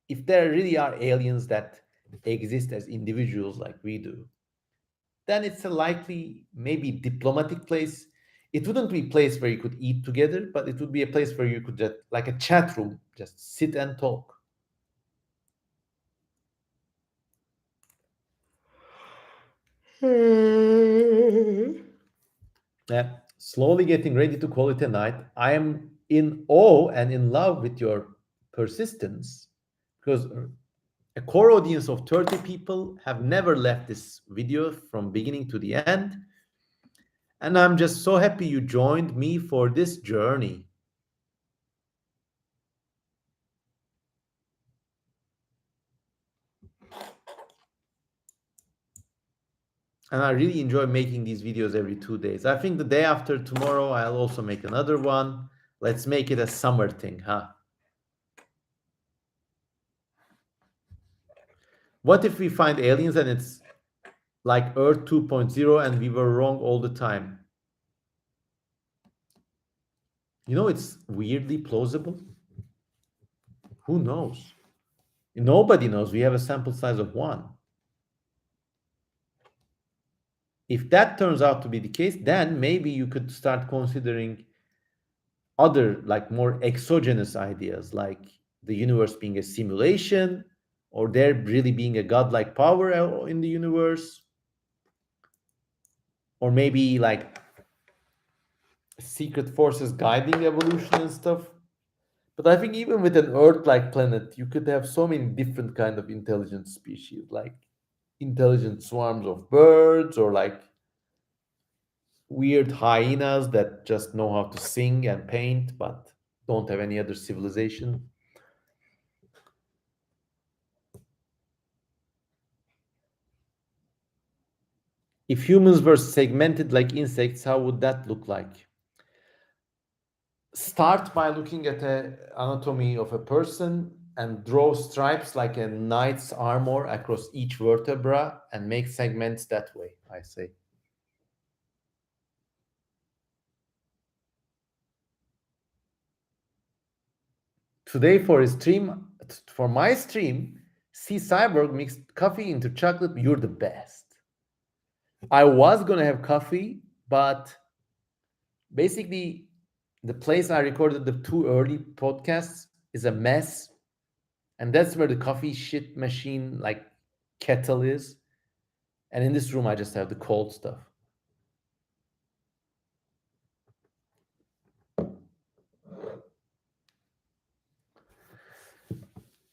if there really are aliens that exist as individuals like we do, then it's a likely maybe diplomatic place. It wouldn't be a place where you could eat together, but it would be a place where you could just like a chat room, just sit and talk. Yeah, slowly getting ready to call it a night. I am in awe and in love with your persistence because a core audience of 30 people have never left this video from beginning to the end. And I'm just so happy you joined me for this journey. And I really enjoy making these videos every 2 days. I think the day after tomorrow, I'll also make another one. Let's make it a summer thing, huh? What if we find aliens and it's like Earth 2.0 and we were wrong all the time? You know, it's weirdly plausible. Who knows? Nobody knows. We have a sample size of one. If that turns out to be the case, then maybe you could start considering other, like more exogenous ideas, like the universe being a simulation, or there really being a godlike power in the universe, or maybe like secret forces guiding evolution and stuff. But I think even with an Earth-like planet, you could have so many different kind of intelligent species, like intelligent swarms of birds, or like weird hyenas that just know how to sing and paint, but don't have any other civilization. If humans were segmented like insects, how would that look like? Start by looking at the anatomy of a person and draw stripes like a knight's armor across each vertebra and make segments that way, I say. Today for my stream, see Cyborg mixed coffee into chocolate. You're the best. I was gonna have coffee, but basically The place I recorded the two early podcasts is a mess, and that's where the coffee shit machine, like kettle, is. And in this room, I just have the cold stuff.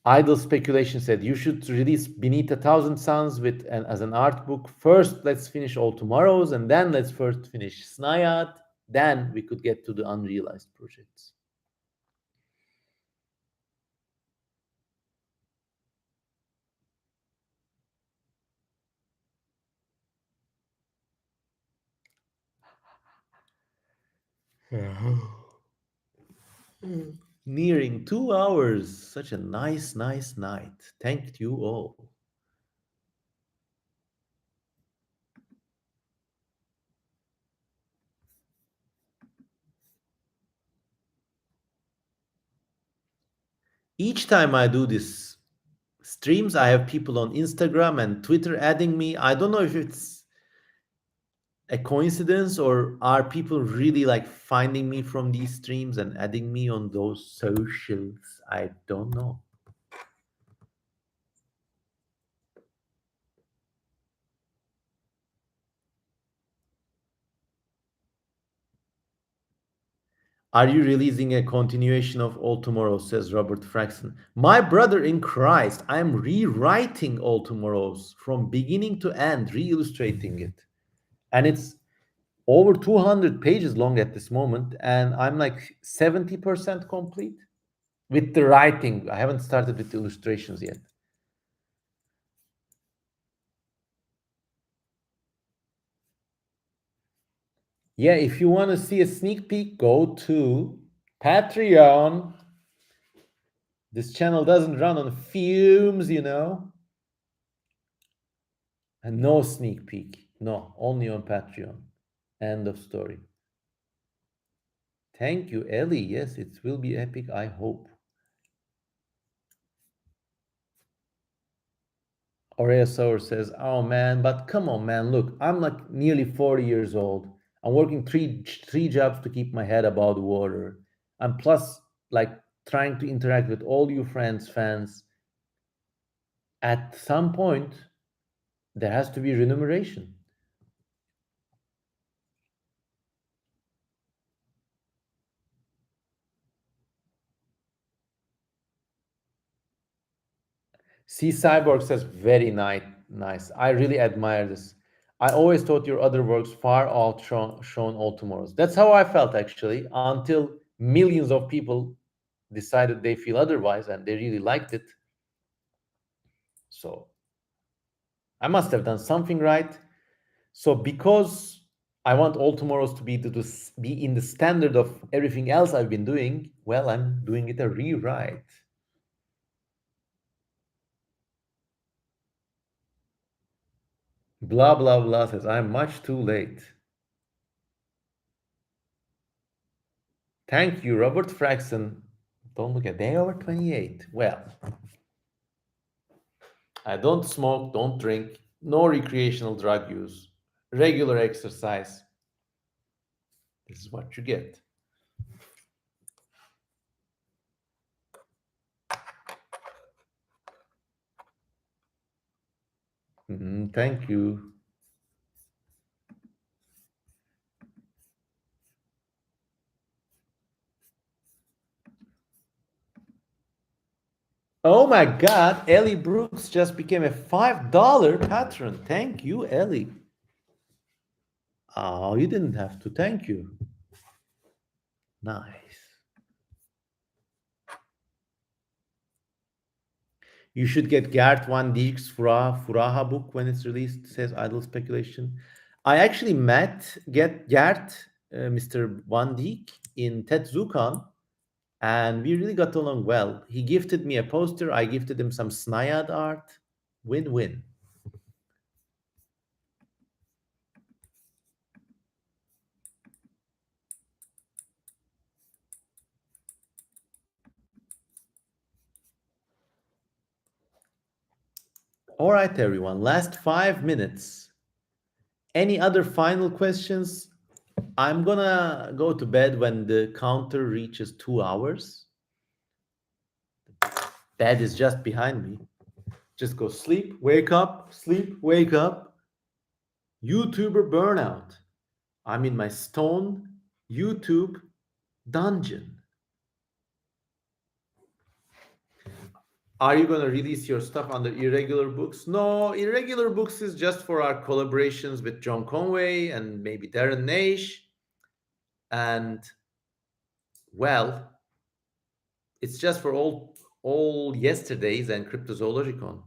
Idle Speculation said you should release Beneath a Thousand Suns as an art book. First, let's finish All Tomorrows, and then let's first finish Snayat. Then we could get to the unrealized projects. Nearing 2 hours. Such a nice, nice night. Thank you all. Each time I do this streams, I have people on Instagram and Twitter adding me. I don't know if it's a coincidence or are people really like finding me from these streams and adding me on those socials. I don't know. Are you releasing a continuation of All Tomorrows? Says Robert Fraxton. My brother in Christ, I'm rewriting All Tomorrows from beginning to end, re-illustrating it. And it's over 200 pages long at this moment, and I'm like 70% complete with the writing. I haven't started with the illustrations yet. Yeah, if you want to see a sneak peek, go to Patreon. This channel doesn't run on fumes, you know. And no sneak peek. No, only on Patreon. End of story. Thank you, Ellie. Yes, it will be epic, I hope. Aurea Sour says, oh man, but come on, man. Look, I'm like nearly 40 years old. I'm working three jobs to keep my head above the water. I'm plus like trying to interact with all you friends, fans. At some point, there has to be remuneration. C Cyborg says, very nice. I really admire this. I always thought your other works far outshone All Tomorrows. That's how I felt actually, until millions of people decided they feel otherwise and they really liked it. So I must have done something right. So because I want All Tomorrows to be in the standard of everything else I've been doing, well, I'm doing it a rewrite. Blah blah blah says I'm much too late. Thank you, Robert Fraxon. Don't look at they over 28. Well, I don't smoke, don't drink, no recreational drug use, regular exercise. This is what you get. Thank you. Oh my God, Ellie Brooks just became a $5 patron. Thank you, Ellie. Oh, you didn't have to. Thank you. Nice. You should get Gert Van Dijk's Furaha book when it's released, says Idle Speculation. I actually met Gert, Mr. Van Dijk, in Tetsukan, and we really got along well. He gifted me a poster. I gifted him some Snayad art. Win-win. All right, everyone. Last 5 minutes. Any other final questions? I'm gonna go to bed when the counter reaches 2 hours. Bed is just behind me. Just go sleep, wake up, sleep, wake up. YouTuber burnout. I'm in my stone YouTube dungeon. Are you going to release your stuff under Irregular Books? No, Irregular Books is just for our collaborations with John Conway and maybe Darren Naish. And well, it's just for all yesterdays and Cryptozoologicon.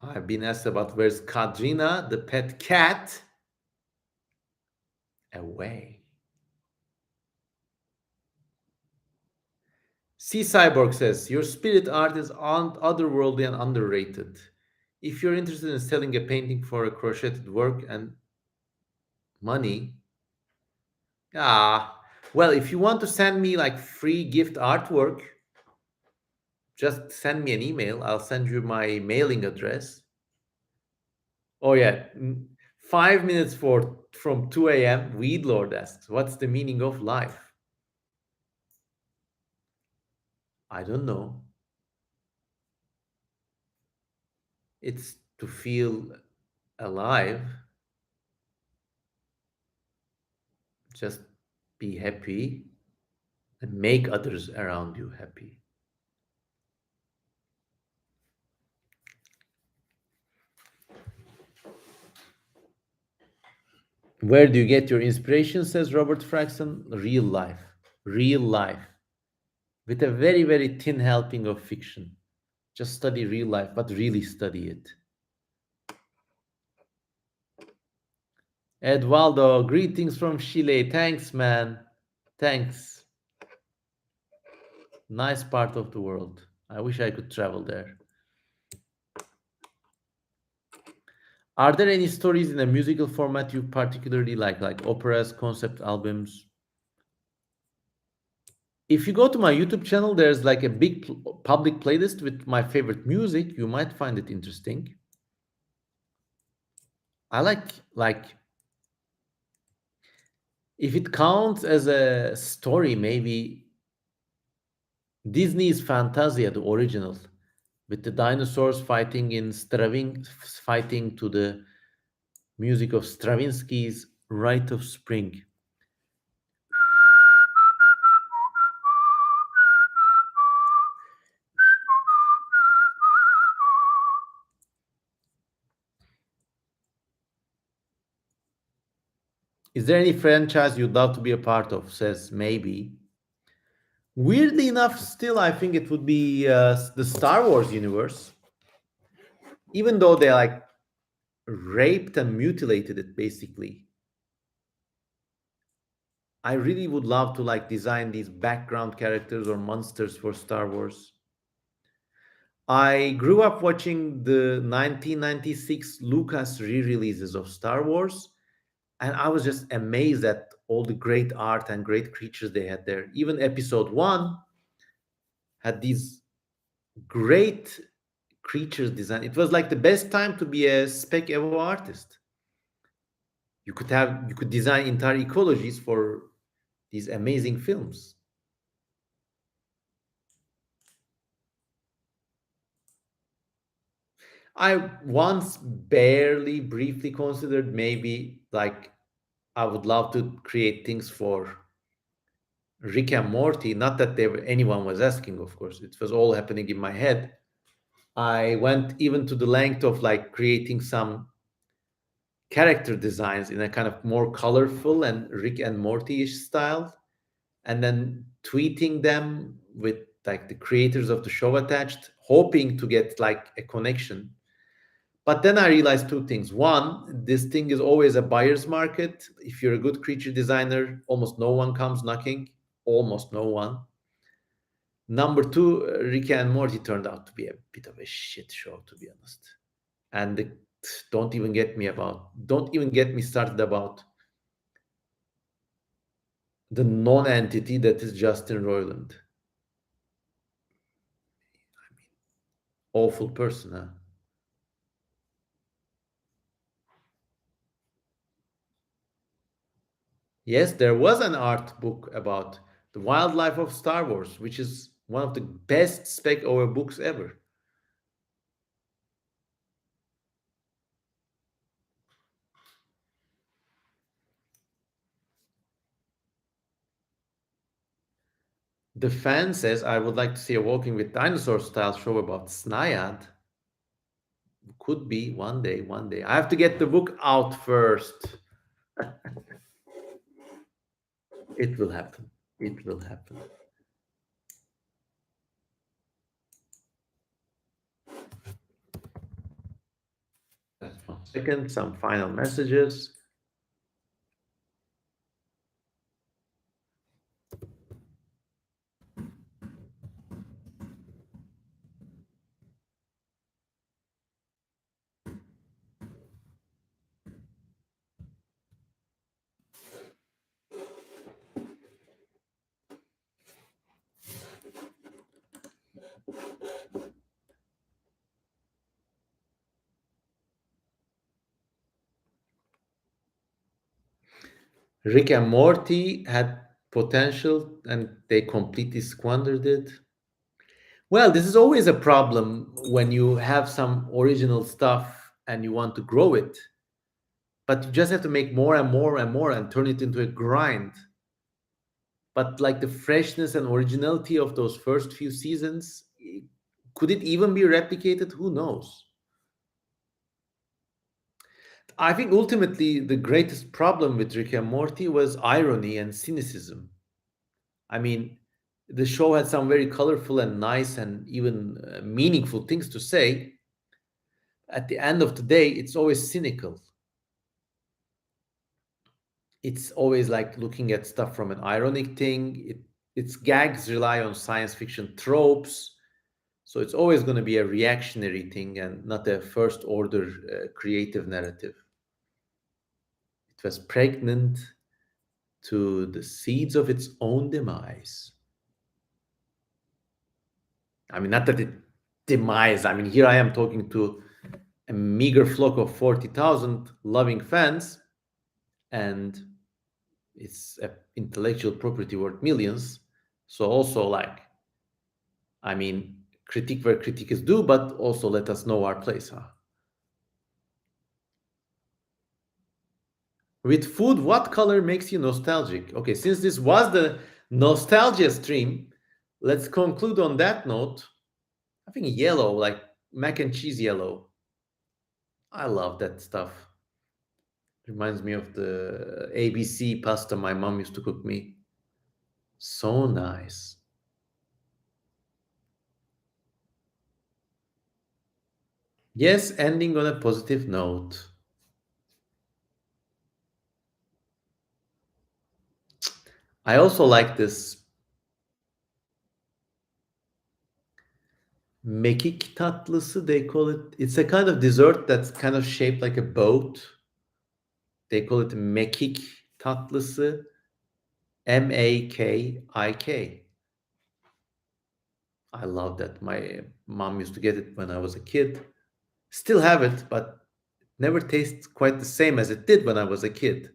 I've been asked about where's Kadrina, the pet cat. Away. C Cyborg says your spirit art is otherworldly and underrated. If you're interested in selling a painting for a crocheted work and money, well, if you want to send me like free gift artwork, just send me an email. I'll send you my mailing address. Oh yeah, 5 minutes from 2 a.m. Weed Lord asks, "What's the meaning of life?" I don't know. It's to feel alive. Just be happy and make others around you happy. Where do you get your inspiration? Says Robert Fraxton. Real life. Real life. With a very, very thin helping of fiction. Just study real life, but really study it. Eduardo, greetings from Chile. Thanks, man. Thanks. Nice part of the world. I wish I could travel there. Are there any stories in a musical format you particularly like operas, concept albums? If you go to my YouTube channel, there's like a big public playlist with my favorite music. You might find it interesting. I like if it counts as a story, maybe Disney's Fantasia, the original, with the dinosaurs fighting to the music of Stravinsky's Rite of Spring. Is there any franchise you'd love to be a part of? Says maybe. Weirdly enough, still, I think it would be the Star Wars universe. Even though they like raped and mutilated it, basically. I really would love to like design these background characters or monsters for Star Wars. I grew up watching the 1996 Lucas re-releases of Star Wars, and I was just amazed at all the great art and great creatures they had there. Even episode 1 had these great creatures design. It was like the best time to be a spec evo artist. You could design entire ecologies for these amazing films. I once barely briefly considered maybe like I would love to create things for Rick and Morty. Not that anyone was asking, of course. It was all happening in my head. I went even to the length of like creating some character designs in a kind of more colorful and Rick and Morty-ish style, and then tweeting them with like the creators of the show attached, hoping to get like a connection. But then I realized two things. One, this thing is always a buyer's market. If you're a good creature designer, almost no one comes knocking, almost no one. Number two, Rick and Morty turned out to be a bit of a shit show, to be honest. And don't even get me started about the non-entity that is Justin Roiland. Awful person, huh? Yes, there was an art book about the wildlife of Star Wars, which is one of the best spec over books ever. The fan says, I would like to see a Walking with Dinosaurs style show about Snaiad. Could be one day, one day. I have to get the book out first. It will happen. It will happen. Just 1 second, some final messages. Rick and Morty had potential and they completely squandered it. Well, this is always a problem when you have some original stuff and you want to grow it, but you just have to make more and more and more and turn it into a grind. But like the freshness and originality of those first few seasons, could it even be replicated? Who knows? I think ultimately the greatest problem with Rick and Morty was irony and cynicism. I mean, the show had some very colorful and nice and even meaningful things to say. At the end of the day, it's always cynical. It's always like looking at stuff from an ironic thing. Its gags rely on science fiction tropes. So it's always going to be a reactionary thing and not a first order creative narrative. It was pregnant to the seeds of its own demise. I mean, not that it demise. I mean, here I am talking to a meager flock of 40,000 loving fans, and it's a intellectual property worth millions. So also, like, I mean, critique where critique is due, but also let us know our place, huh? With food, what color makes you nostalgic? Okay, since this was the nostalgia stream, let's conclude on that note. I think yellow, like mac and cheese yellow. I love that stuff. Reminds me of the ABC pasta my mom used to cook me. So nice. Yes, ending on a positive note. I also like this mekik tatlısı, they call it. It's a kind of dessert that's kind of shaped like a boat. They call it mekik tatlısı, Makik. I love that. My mom used to get it when I was a kid. Still have it, but never tastes quite the same as it did when I was a kid.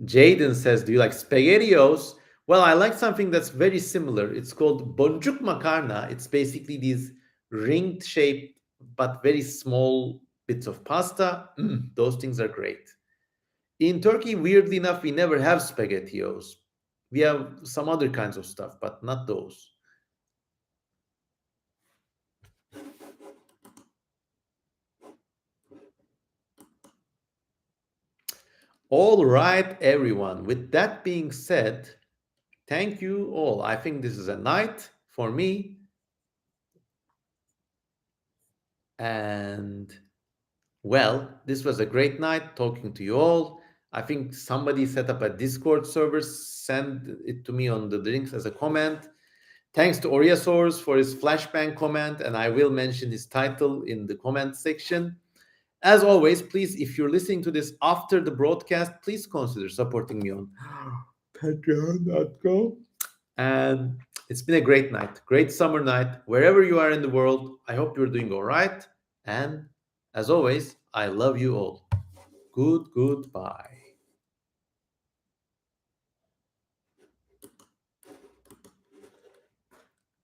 Jaden says, do you like spaghettios? Well, I like something that's very similar. It's called boncuk makarna. It's basically these ringed shaped but very small bits of pasta. Those things are great. In Turkey, weirdly enough, we never have spaghettios. We have some other kinds of stuff, but not those. All right, everyone. With that being said, thank you all. I think this is a night for me. And well, this was a great night talking to you all. I think somebody set up a Discord server, send it to me on the links as a comment. Thanks to Oriasaurus for his flashbang comment, and I will mention his title in the comment section. As always, please, if you're listening to this after the broadcast, please consider supporting me on patreon.com. And it's been a great night, great summer night, wherever you are in the world. I hope you're doing all right. And as always, I love you all. goodbye.